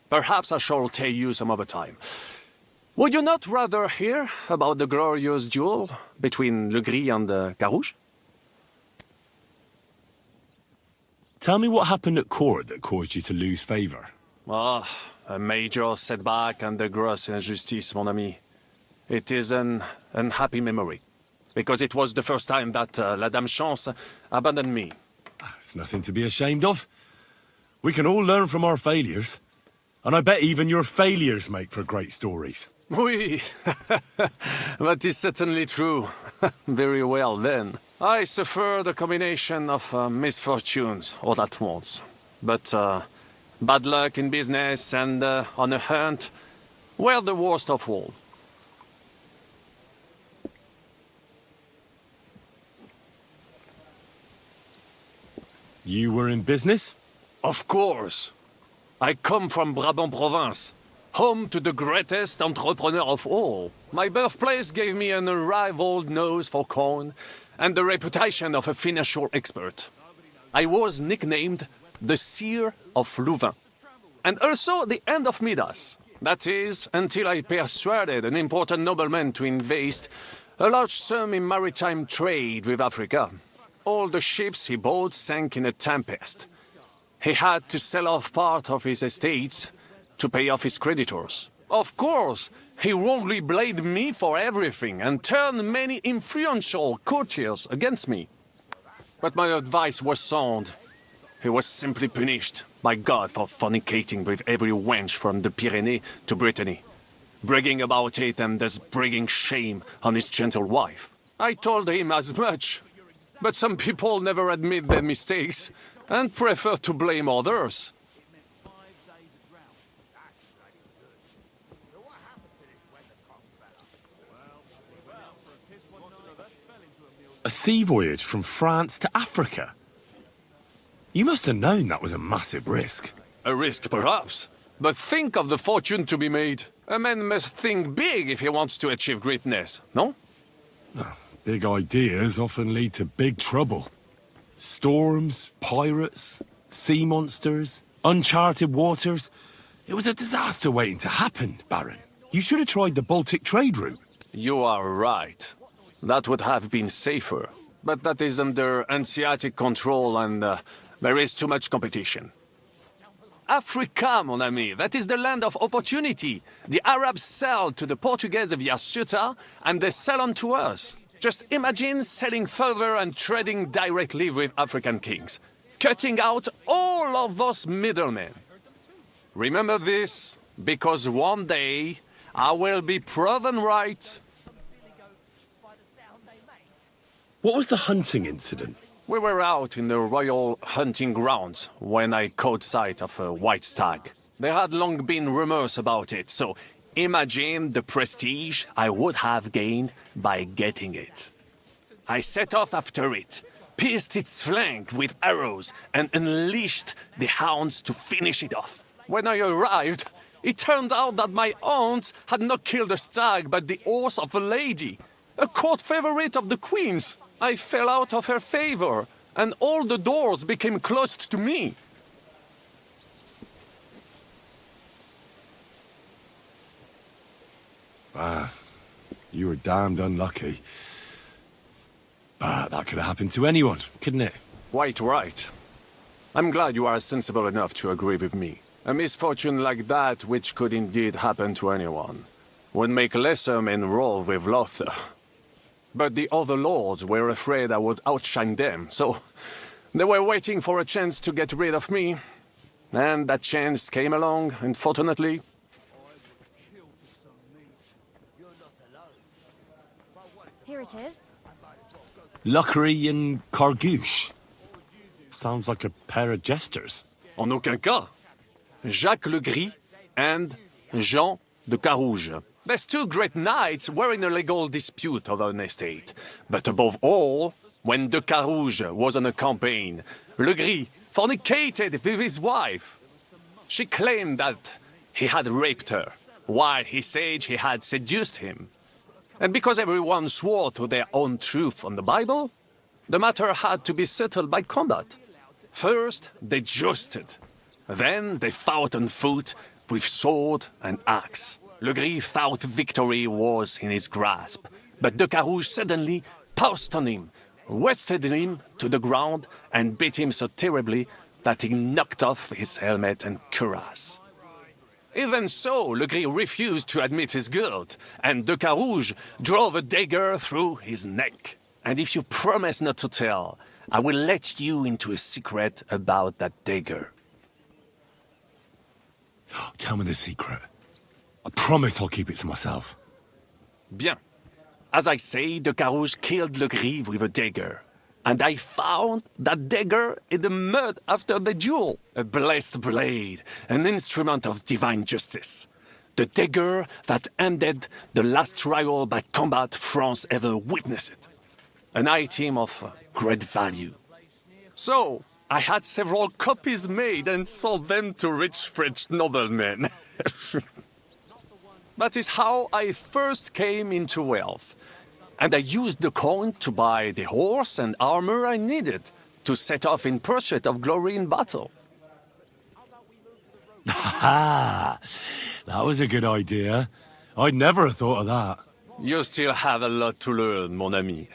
perhaps I shall tell you some other time. Would you not rather hear about the glorious duel between Le Gris and Carouge? Tell me what happened at court that caused you to lose favor. Ah, a major setback and a gross injustice, mon ami. It is an unhappy memory, because it was the first time that La Dame Chance abandoned me. It's nothing to be ashamed of. We can all learn from our failures. And I bet even your failures make for great stories. Oui, that is certainly true. Very well, then. I suffered a combination of misfortunes all at once. But bad luck in business and on a hunt were the worst of all. You were in business? Of course. I come from Brabant province, home to the greatest entrepreneur of all. My birthplace gave me an unrivaled nose for coin and the reputation of a financial expert. I was nicknamed the Seer of Louvain, and also the End of Midas. That is, until I persuaded an important nobleman to invest a large sum in maritime trade with Africa. All the ships he bought sank in a tempest. He had to sell off part of his estates to pay off his creditors. Of course, he wrongly blamed me for everything and turned many influential courtiers against me. But my advice was sound. He was simply punished by God for fornicating with every wench from the Pyrenees to Brittany, bragging about it and thus bringing shame on his gentle wife. I told him as much, but some people never admit their mistakes and prefer to blame others. A sea voyage from France to Africa? You must have known that was a massive risk. A risk, perhaps. But think of the fortune to be made. A man must think big if he wants to achieve greatness, no? Big ideas often lead to big trouble. Storms, pirates, sea monsters, uncharted waters. It was a disaster waiting to happen, Baron. You should have tried the Baltic trade route. You are right. That would have been safer. But that is under Hanseatic control and there is too much competition. Africa, mon ami, that is the land of opportunity. The Arabs sell to the Portuguese via Ceuta and they sell on to us. Just imagine selling further and trading directly with African kings, cutting out all of those middlemen. Remember this, because one day I will be proven right. What was the hunting incident? We were out in the royal hunting grounds when I caught sight of a white stag. There had long been rumors about it, so imagine the prestige I would have gained by getting it. I set off after it, pierced its flank with arrows, and unleashed the hounds to finish it off. When I arrived, it turned out that my aunt had not killed a stag, but the horse of a lady, a court favorite of the queen's. I fell out of her favor, and all the doors became closed to me. Ah, you were damned unlucky. But that could have happened to anyone, couldn't it? Quite right. I'm glad you are sensible enough to agree with me. A misfortune like that, which could indeed happen to anyone, would make lesser men roll with laughter. But the other lords were afraid I would outshine them, so they were waiting for a chance to get rid of me. And that chance came along, unfortunately. Here it is. Luckery and Cargouche. Sounds like a pair of jesters. En aucun cas. Jacques le Gris and Jean de Carouge. There's two great knights were in a legal dispute over an estate. But above all, when de Carouge was on a campaign, Le Gris fornicated with his wife. She claimed that he had raped her, while he said he had seduced him. And because everyone swore to their own truth on the Bible, the matter had to be settled by combat. First, they jousted. Then they fought on foot with sword and axe. Le Gris thought victory was in his grasp, but de Carouge suddenly pounced on him, wrested him to the ground, and beat him so terribly that he knocked off his helmet and cuirass. Even so, Le Gris refused to admit his guilt, and de Carouge drove a dagger through his neck. And if you promise not to tell, I will let you into a secret about that dagger. Tell me the secret. I promise I'll keep it to myself. Bien. As I say, de Carouge killed Le Gris with a dagger. And I found that dagger in the mud after the duel. A blessed blade, an instrument of divine justice. The dagger that ended the last trial by combat France ever witnessed. An item of great value. So, I had several copies made and sold them to rich French noblemen. That is how I first came into wealth. And I used the coin to buy the horse and armor I needed to set off in pursuit of glory in battle. Ha! That was a good idea. I'd never have thought of that. You still have a lot to learn, mon ami.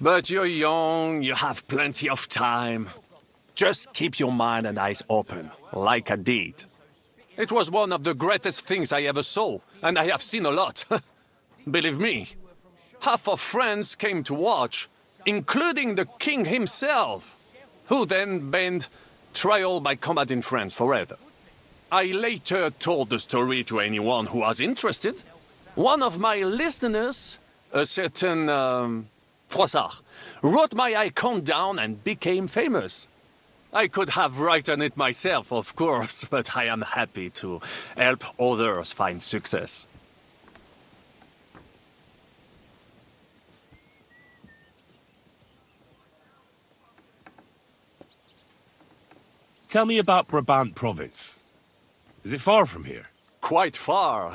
But you're young, you have plenty of time. Just keep your mind and eyes open, like I did. It was one of the greatest things I ever saw, and I have seen a lot. Believe me. Half of France came to watch, including the king himself, who then banned trial by combat in France forever. I later told the story to anyone who was interested. One of my listeners, a certain Froissart, wrote my icon down and became famous. I could have written it myself, of course, but I am happy to help others find success. Tell me about Brabant province. Is it far from here? Quite far.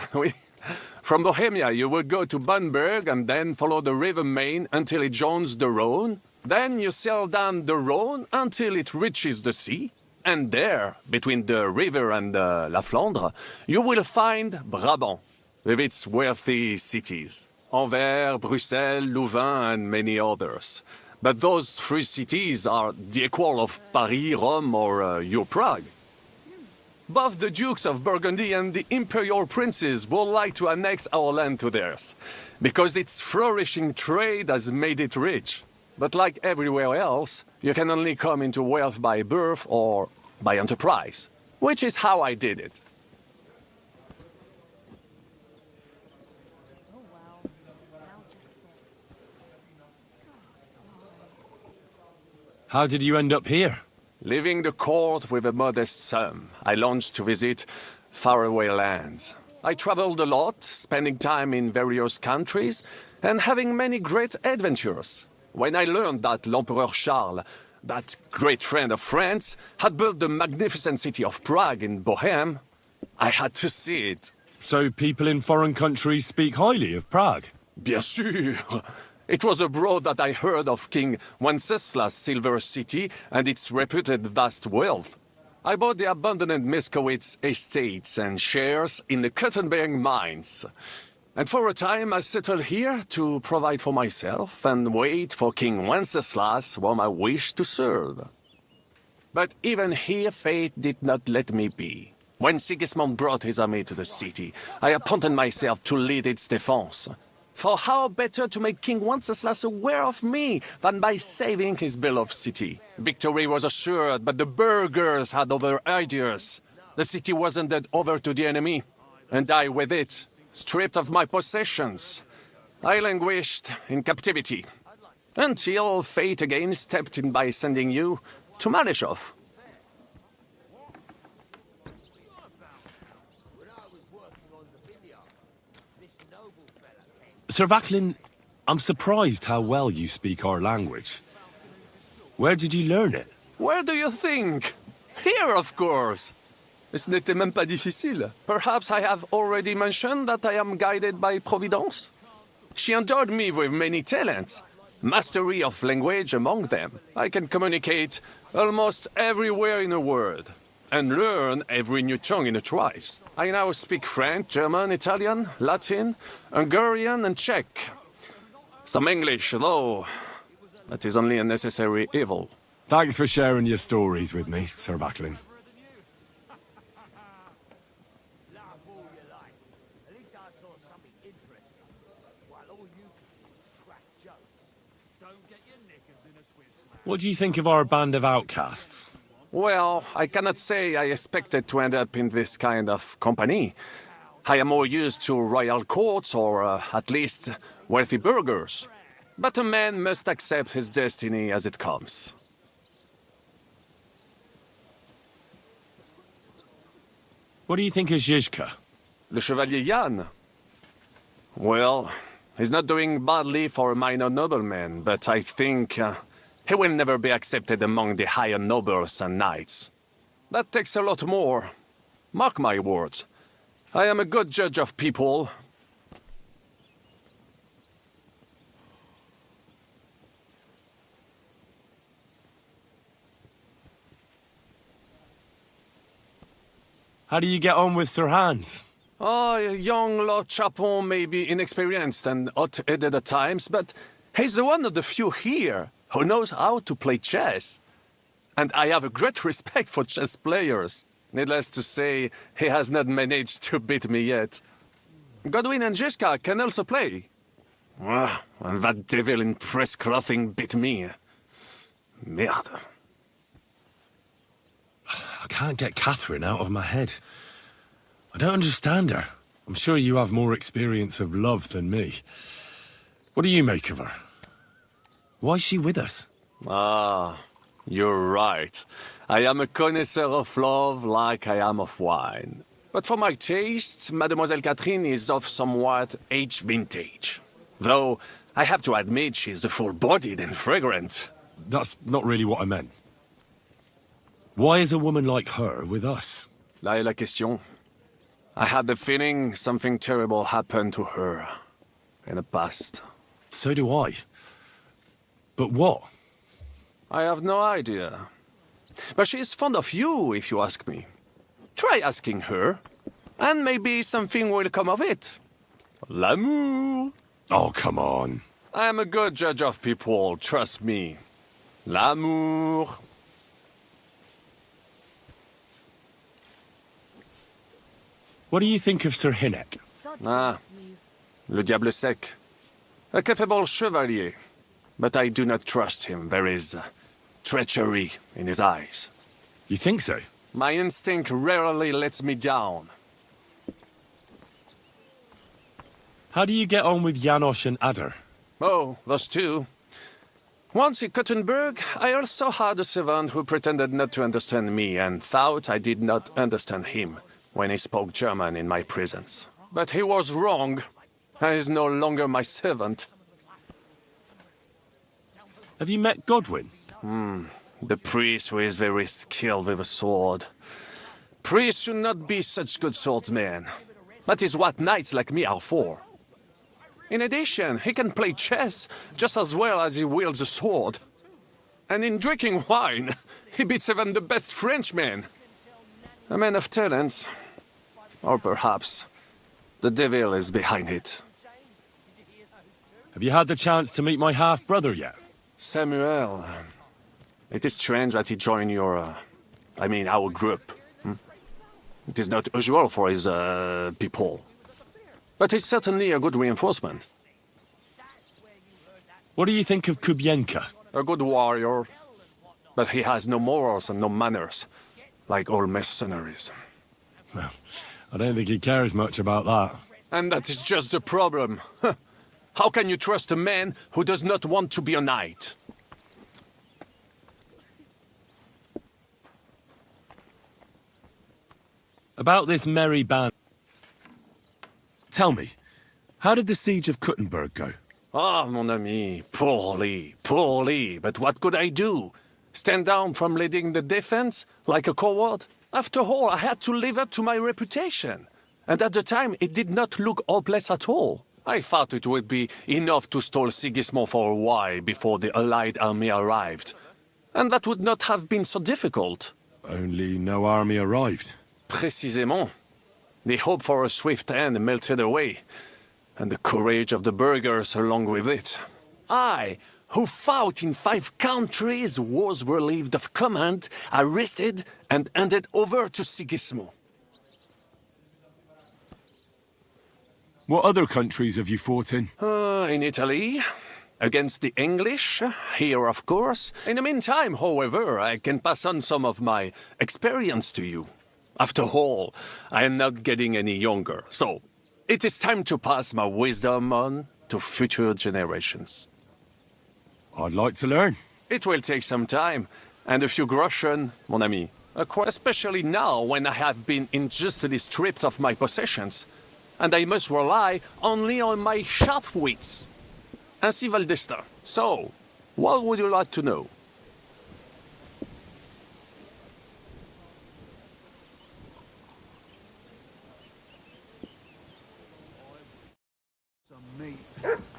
From Bohemia, you would go to Bamberg and then follow the river Main until it joins the Rhone. Then you sail down the Rhone until it reaches the sea. And there, between the river and La Flandre, you will find Brabant, with its wealthy cities. Anvers, Bruxelles, Louvain, and many others. But those three cities are the equal of Paris, Rome, or your Prague. Both the Dukes of Burgundy and the imperial princes would like to annex our land to theirs, because its flourishing trade has made it rich. But like everywhere else, you can only come into wealth by birth or by enterprise, which is how I did it. How did you end up here? Leaving the court with a modest sum, I launched to visit faraway lands. I traveled a lot, spending time in various countries, and having many great adventures. When I learned that l'Empereur Charles, that great friend of France, had built the magnificent city of Prague in Bohème, I had to see it. So people in foreign countries speak highly of Prague? Bien sûr. It was abroad that I heard of King Wenceslas' silver city and its reputed vast wealth. I bought the abandoned Miskowitz estates and shares in the cotton-bearing mines. And for a time I settled here to provide for myself and wait for King Wenceslas, whom I wished to serve. But even here fate did not let me be. When Sigismund brought his army to the city, I appointed myself to lead its defense. For how better to make King Wenceslas aware of me than by saving his beloved city? Victory was assured, but the burghers had other ideas. The city was handed over to the enemy, and I with it, stripped of my possessions. I languished in captivity, until fate again stepped in by sending you to Malishov. Sir Vaclin, I'm surprised how well you speak our language. Where did you learn it? Where do you think? Here, of course. Ce n'était même pas difficile. Perhaps I have already mentioned that I am guided by Providence. She endowed me with many talents, mastery of language among them. I can communicate almost everywhere in a word, and learn every new tongue in a trice. I now speak French, German, Italian, Latin, Hungarian, and Czech. Some English, though that is only a necessary evil. Thanks for sharing your stories with me, Sir Vaclin. What do you think of our band of outcasts? Well, I cannot say I expected to end up in this kind of company. I am more used to royal courts or, at least, wealthy burghers. But a man must accept his destiny as it comes. What do you think of Zizka? Le Chevalier Jan? Well, he's not doing badly for a minor nobleman, but I think he will never be accepted among the higher nobles and knights. That takes a lot more. Mark my words. I am a good judge of people. How do you get on with Sir Hans? Oh, young Lord Chapon may be inexperienced and hot-headed at times, but he's the one of the few here who knows how to play chess. And I have a great respect for chess players. Needless to say, he has not managed to beat me yet. Godwin and Zizka can also play. And that devil in press clothing beat me. Merde. I can't get Catherine out of my head. I don't understand her. I'm sure you have more experience of love than me. What do you make of her? Why is she with us? Ah, you're right. I am a connoisseur of love like I am of wine. But for my taste, Mademoiselle Catherine is of somewhat aged vintage. Though, I have to admit she's full-bodied and fragrant. That's not really what I meant. Why is a woman like her with us? Là est la question. I had the feeling something terrible happened to her in the past. So do I. But what? I have no idea. But she's fond of you, if you ask me. Try asking her, and maybe something will come of it. L'amour. Oh, come on. I am a good judge of people, trust me. L'amour. What do you think of Sir Hynek? Ah, le diable sec. A capable chevalier. But I do not trust him. There is treachery in his eyes. You think so? My instinct rarely lets me down. How do you get on with Janosch and Adder? Oh, those two. Once in Kuttenberg, I also had a servant who pretended not to understand me and thought I did not understand him. when he spoke German in my presence. But he was wrong. He is no longer my servant. Have you met Godwin? The priest who is very skilled with a sword. Priests should not be such good swordsmen. That is what knights like me are for. In addition, he can play chess just as well as he wields a sword. And in drinking wine, he beats even the best Frenchmen. A man of talents. Or perhaps the devil is behind it. Have you had the chance to meet my half-brother yet? Samuel. It is strange that he joined your... our group. It is not usual for his, people. But he's certainly a good reinforcement. What do you think of Kubienka? A good warrior. But he has no morals and no manners. Like all mercenaries. Well, I don't think he cares much about that. And that is just the problem. How can you trust a man who does not want to be a knight? About this merry band... Tell me, how did the siege of Kuttenberg go? Ah, mon ami, poorly, poorly. But what could I do? Stand down from leading the defense like a coward? After all, I had to live up to my reputation. And at the time, it did not look hopeless at all. I thought it would be enough to stall Sigismund for a while before the Allied army arrived. And that would not have been so difficult. Only no army arrived. Précisément. The hope for a swift end melted away, and the courage of the burghers along with it. I, who fought in 5 countries, was relieved of command, arrested, and handed over to Sigismund. What other countries have you fought in? In Italy, against the English, here of course. In the meantime, however, I can pass on some of my experience to you. After all, I am not getting any younger, so it is time to pass my wisdom on to future generations. I'd like to learn. It will take some time, and a few groschen, mon ami. Especially now when I have been injustly stripped of my possessions, and I must rely only on my sharp wits. Ainsi va le destin. So, what would you like to know?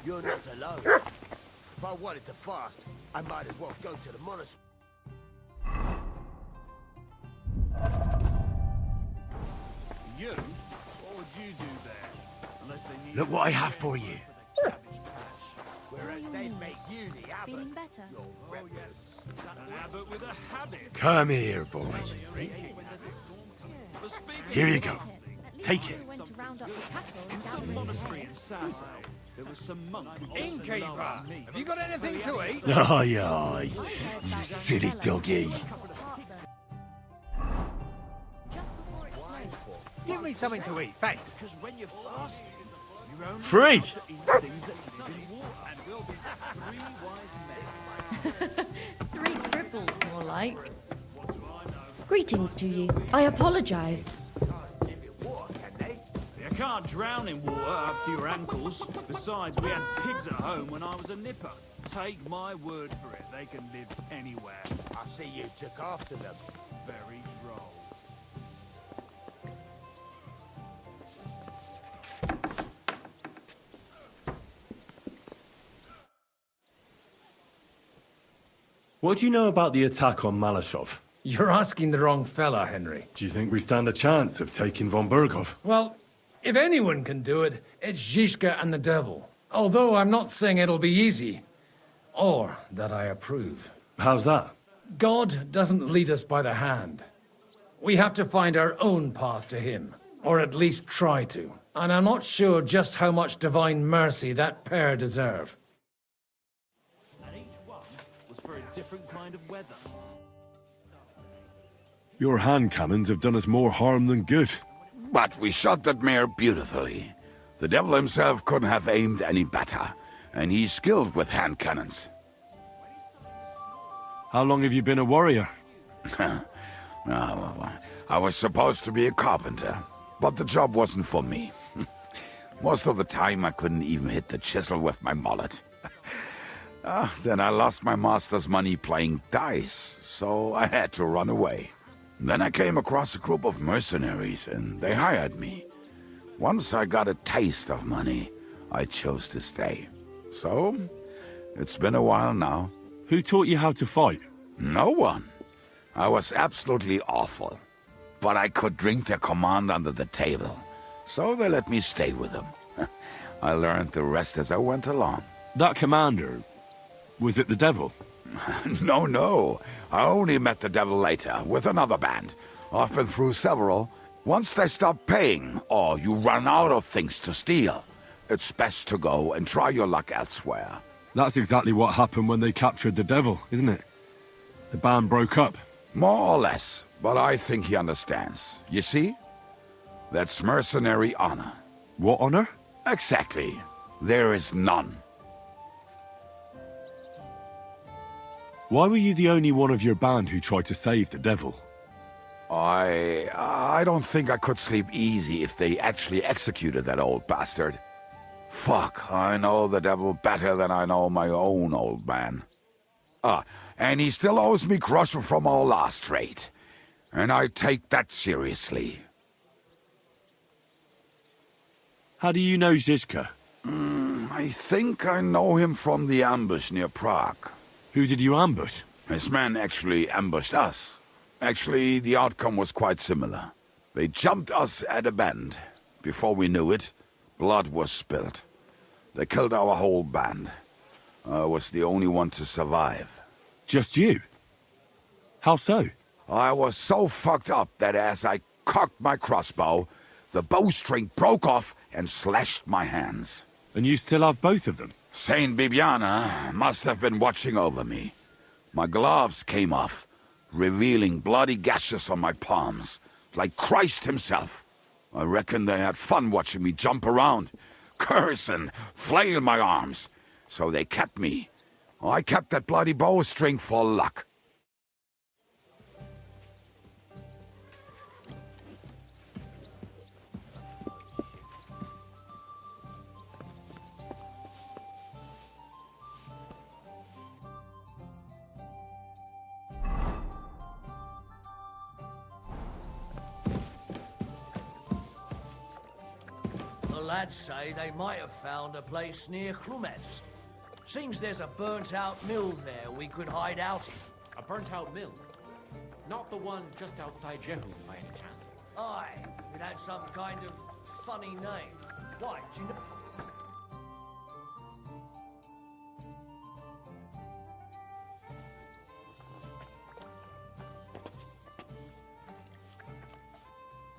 You're not alone. If I wanted to fast, I might as well go to the monastery. You? What would you do there? Unless they need... Look what I have for you. Whereas they'd make you the abbot. Feeling better? Oh, yes. An abbot with a habit. Come here, boy. Here you go. Take it. Some monastery in Sasso. There was some monk. Innkeeper, have you got anything to eat? Aye, aye. You silly doggy. Give me something to eat, thanks. Because when you fast, you only Free! have to eat things that live in water. And we'll be 3 wise men. 3 cripples, more like. Greetings to you. I apologize. You can't drown in water up to your ankles. Besides, we had pigs at home when I was a nipper. Take my word for it, they can live anywhere. I see you took after them. Very droll. What do you know about the attack on Malashov? You're asking the wrong fella, Henry. Do you think we stand a chance of taking von Berghoff? Well, if anyone can do it, it's Zizka and the devil. Although I'm not saying it'll be easy. Or that I approve. How's that? God doesn't lead us by the hand. We have to find our own path to him. Or at least try to. And I'm not sure just how much divine mercy that pair deserve. And each one was for a different kind of weather. Your hand cannons have done us more harm than good. But we shot that mare beautifully. The devil himself couldn't have aimed any better, and he's skilled with hand cannons. How long have you been a warrior? I was supposed to be a carpenter, but the job wasn't for me. Most of the time I couldn't even hit the chisel with my mallet. Then I lost my master's money playing dice, so I had to run away. Then I came across a group of mercenaries, and they hired me. Once I got a taste of money, I chose to stay. So, it's been a while now. Who taught you how to fight? No one. I was absolutely awful. But I could drink their command under the table, so they let me stay with them. I learned the rest as I went along. That commander, was it the devil? No. I only met the devil later, with another band. I've been through several. Once they stop paying, or you run out of things to steal, it's best to go and try your luck elsewhere. That's exactly what happened when they captured the devil, isn't it? The band broke up. More or less, but I think he understands. You see? That's mercenary honor. What honor? Exactly. There is none. Why were you the only one of your band who tried to save the devil? I don't think I could sleep easy if they actually executed that old bastard. Fuck, I know the devil better than I know my own old man. And he still owes me groschen from our last trade. And I take that seriously. How do you know Zizka? I think I know him from the ambush near Prague. Who did you ambush? His men actually ambushed us. Actually, the outcome was quite similar. They jumped us at a bend. Before we knew it, blood was spilled. They killed our whole band. I was the only one to survive. Just you? How so? I was so fucked up that as I cocked my crossbow, the bowstring broke off and slashed my hands. And you still have both of them? Saint Bibiana must have been watching over me. My gloves came off, revealing bloody gashes on my palms, like Christ himself. I reckon they had fun watching me jump around, curse and flail my arms. So they kept me. I kept that bloody bowstring for luck. The lads say they might have found a place near Cuman. Seems there's a burnt-out mill there we could hide out in. A burnt-out mill? Not the one just outside Jehu, by any chance? Aye, it had some kind of funny name. Why, do you know?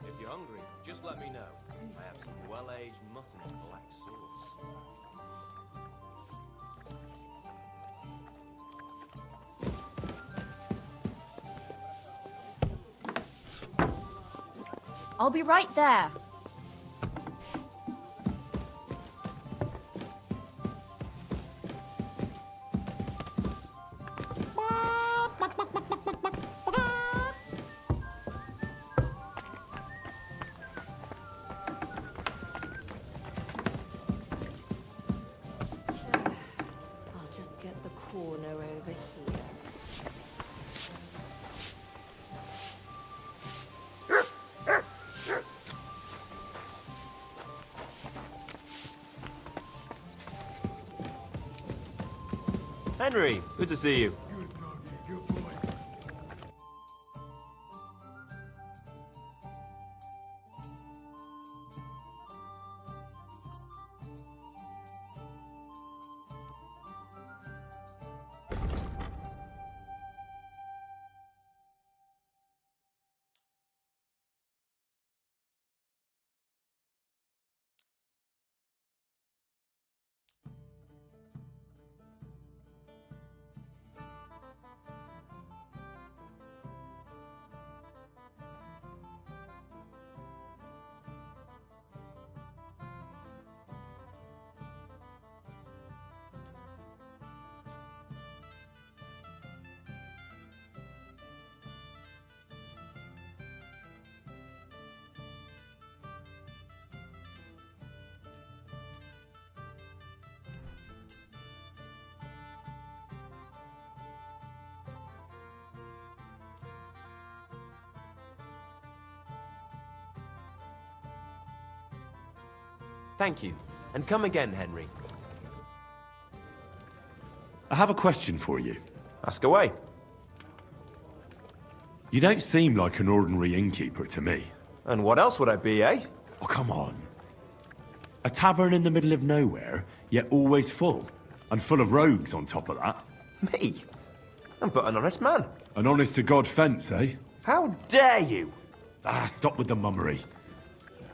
If you're hungry, just let me know. I have some well-aged mutton and black sauce. I'll be right there. I'll just get the corner over here. Henry, good to see you. Thank you. And come again, Henry. I have a question for you. Ask away. You don't seem like an ordinary innkeeper to me. And what else would I be, eh? Oh, come on. A tavern in the middle of nowhere, yet always full. And full of rogues on top of that. Me? I'm but an honest man. An honest-to-God fence, eh? How dare you? Ah, stop with the mummery.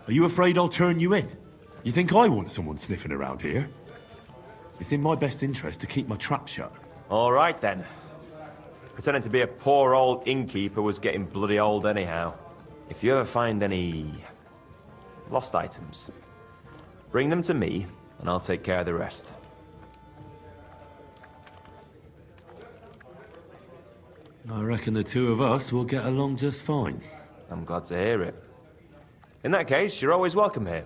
Are you afraid I'll turn you in? You think I want someone sniffing around here? It's in my best interest to keep my trap shut. All right, then. Pretending to be a poor old innkeeper was getting bloody old anyhow. If you ever find any lost items, bring them to me, and I'll take care of the rest. I reckon the two of us will get along just fine. I'm glad to hear it. In that case, you're always welcome here.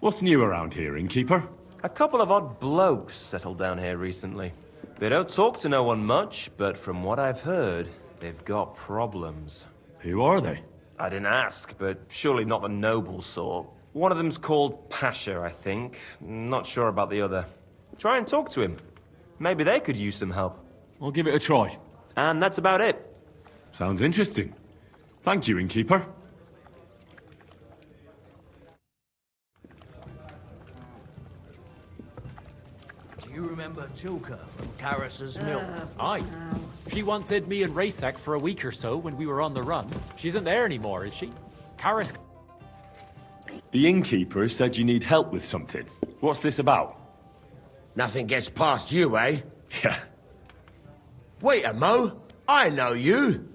What's new around here, innkeeper? A couple of odd blokes settled down here recently. They don't talk to no one much, but from what I've heard, they've got problems. Who are they? I didn't ask, but surely not the noble sort. One of them's called Pasha, I think. Not sure about the other. Try and talk to him. Maybe they could use some help. I'll give it a try. And that's about it. Sounds interesting. Thank you, innkeeper. Do you remember Tilka from Karas's mill? Aye. She once hid me and Raysack for a week or so when we were on the run. She isn't there anymore, is she? Karas... The innkeeper said you need help with something. What's this about? Nothing gets past you, eh? Yeah. Wait a mo. I know you.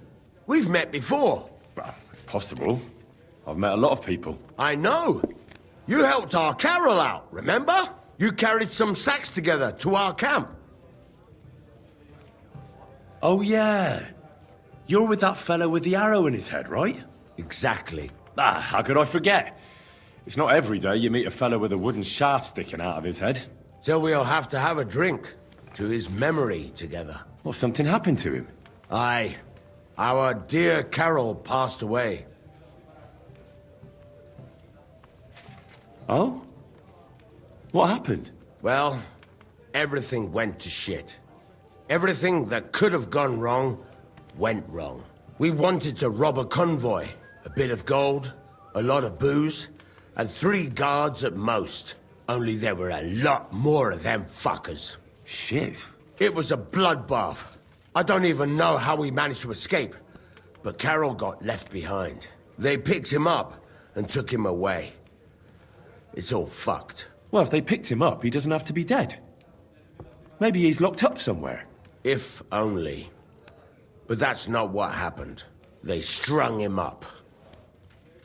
We've met before. Well, it's possible. I've met a lot of people. I know. You helped our Carol out, remember? You carried some sacks together to our camp. Oh, yeah. You're with that fellow with the arrow in his head, right? Exactly. Ah, how could I forget? It's not every day you meet a fellow with a wooden shaft sticking out of his head. So we'll have to have a drink to his memory together. Well, something happened to him. Aye. Our dear Carol passed away. Oh? What happened? Well, everything went to shit. Everything that could have gone wrong, went wrong. We wanted to rob a convoy. A bit of gold, a lot of booze, and 3 guards at most. Only there were a lot more of them fuckers. Shit. It was a bloodbath. I don't even know how we managed to escape, but Carol got left behind. They picked him up and took him away. It's all fucked. Well, if they picked him up, he doesn't have to be dead. Maybe he's locked up somewhere. If only. But that's not what happened. They strung him up.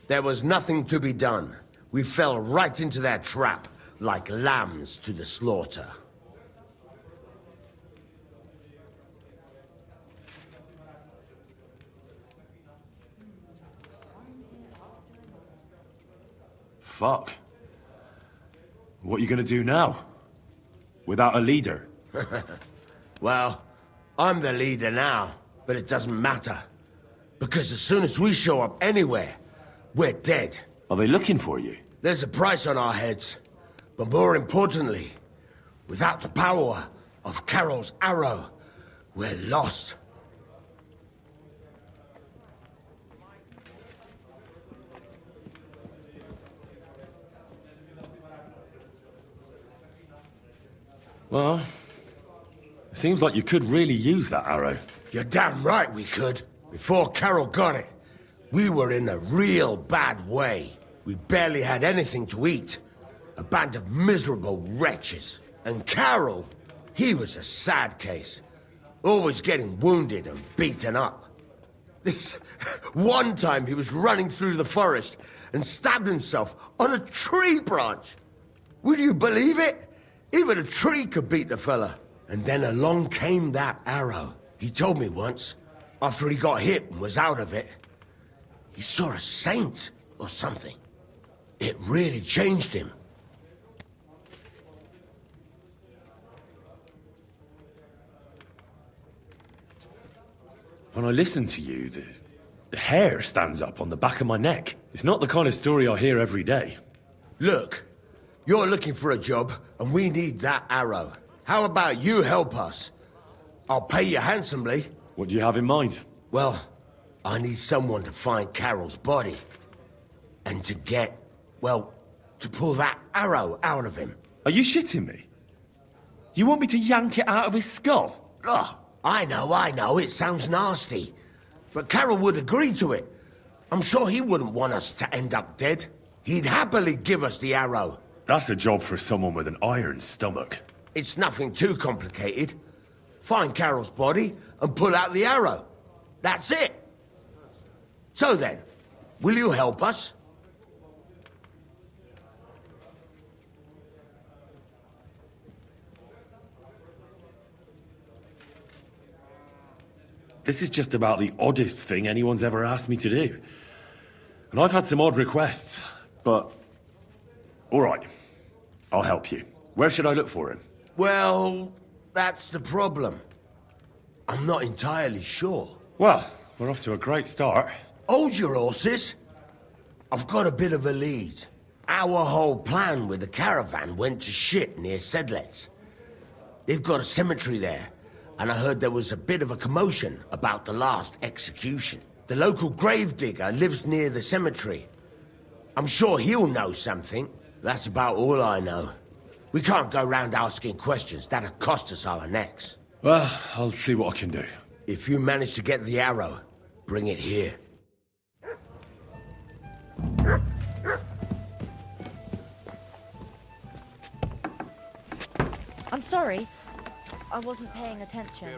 There was nothing to be done. We fell right into their trap, like lambs to the slaughter. Fuck. What are you gonna do now? Without a leader? Well, I'm the leader now, but it doesn't matter. Because as soon as we show up anywhere, we're dead. Are they looking for you? There's a price on our heads. But more importantly, without the power of Carol's arrow, we're lost. Well, it seems like you could really use that arrow. You're damn right we could. Before Carol got it, we were in a real bad way. We barely had anything to eat. A band of miserable wretches. And Carol, he was a sad case. Always getting wounded and beaten up. This one time he was running through the forest and stabbed himself on a tree branch. Would you believe it? Even a tree could beat the fella. And then along came that arrow. He told me once, after he got hit and was out of it, he saw a saint or something. It really changed him. When I listen to you, The hair stands up on the back of my neck. It's not the kind of story I hear every day. Look, you're looking for a job, and we need that arrow. How about you help us? I'll pay you handsomely. What do you have in mind? Well, I need someone to find Carol's body. And to get, well, to pull that arrow out of him. Are you shitting me? You want me to yank it out of his skull? Oh, I know, it sounds nasty. But Carol would agree to it. I'm sure he wouldn't want us to end up dead. He'd happily give us the arrow. That's a job for someone with an iron stomach. It's nothing too complicated. Find Carol's body and pull out the arrow. That's it. So then, will you help us? This is just about the oddest thing anyone's ever asked me to do. And I've had some odd requests, but... All right, I'll help you. Where should I look for him? Well, that's the problem. I'm not entirely sure. Well, we're off to a great start. Hold your horses. I've got a bit of a lead. Our whole plan with the caravan went to shit near Sedlets. They've got a cemetery there, and I heard there was a bit of a commotion about the last execution. The local gravedigger lives near the cemetery. I'm sure he'll know something. That's about all I know. We can't go round asking questions. That'll cost us our necks. Well, I'll see what I can do. If you manage to get the arrow, bring it here. I'm sorry. I wasn't paying attention.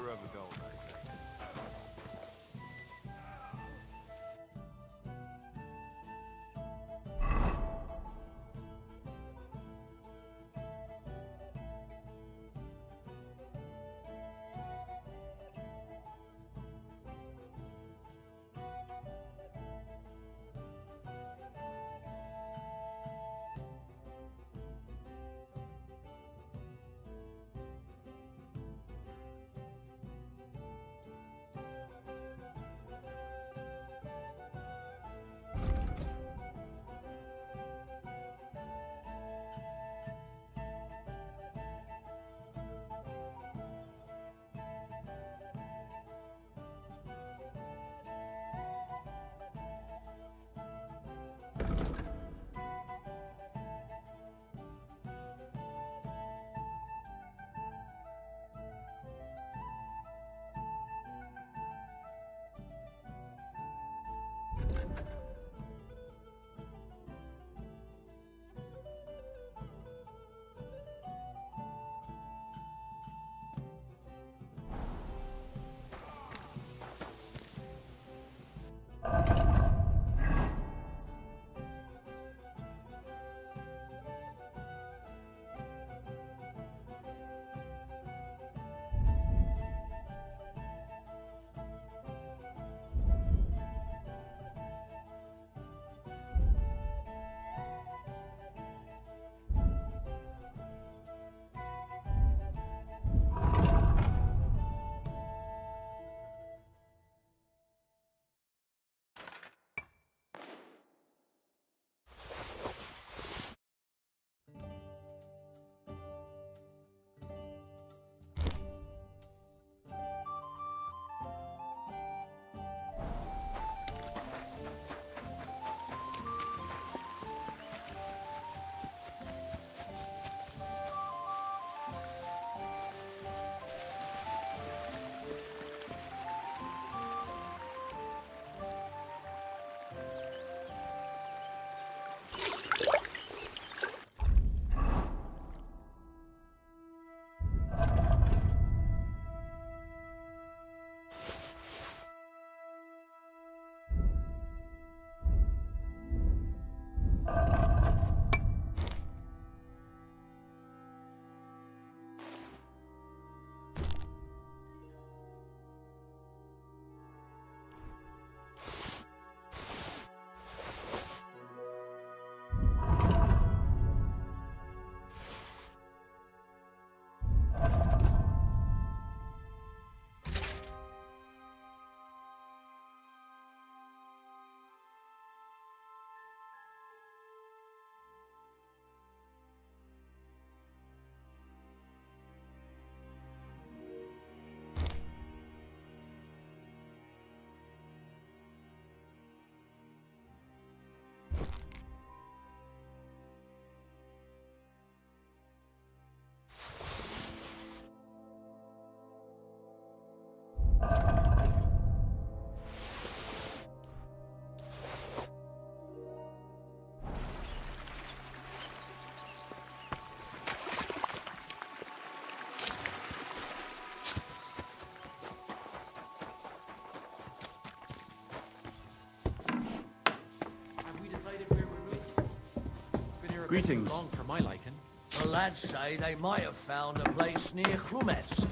Greetings. Long for my liking. The lads say they might have found a place near Clumets.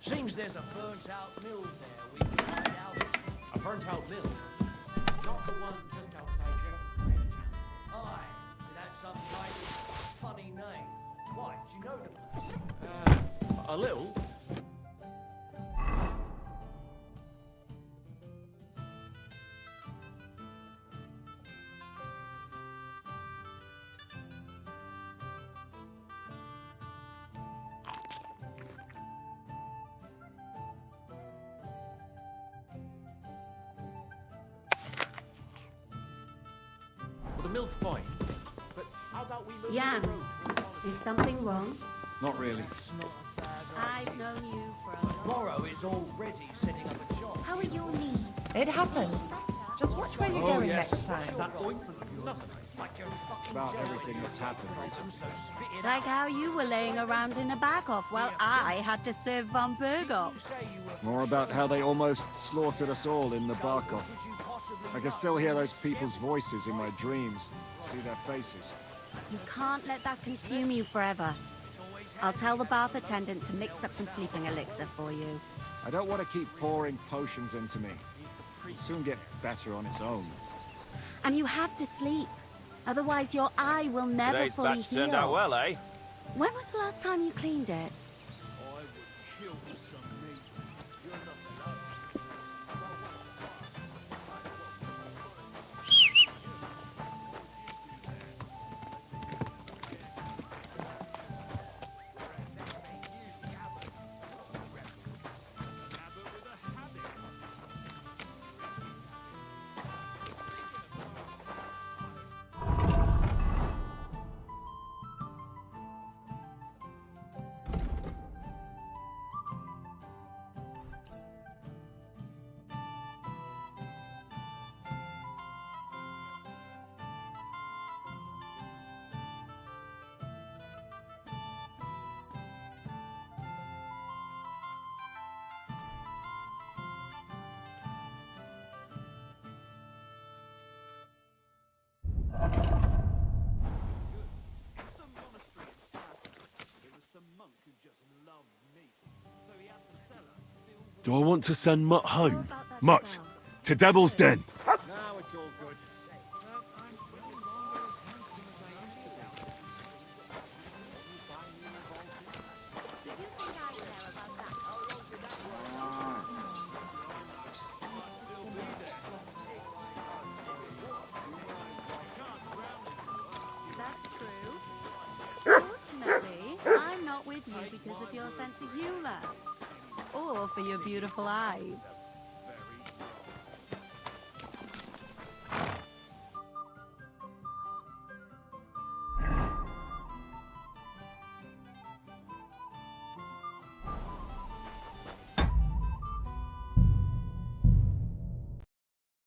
Seems there's a burnt-out mill there we can hide out in. A burnt-out mill? Not the one just outside Chertan. Aye, it had some kind of funny name. Why, do you know the place? A little. Well, the mill's fine. But how about we move Jan, the road? is something wrong? Not really. I've known you for a long Morrow is already setting up a job. How are your knees? It happens. Just watch where you're going next time. That ointment of yours, like you're fucking About jelly. everything that's happened. So spit it Like how you were laying around in a back off while I had to serve von Berghoff. More about how they almost slaughtered us all in the Barkov. I can still hear those people's voices in my dreams. See their faces. You can't let that consume you forever. I'll tell the bath attendant to mix up some sleeping elixir for you. I don't want to keep pouring potions into me. It'll soon get better on its own. And you have to sleep. Otherwise your eye will never Today's fully batch heal. turned out well, eh? When was the last time you cleaned it? Do I want to send Mutt home? Mutt, to Devil's Den! Now it's all good. Ultimately, I'm not with you because of your sense of humor. Or for your beautiful eyes.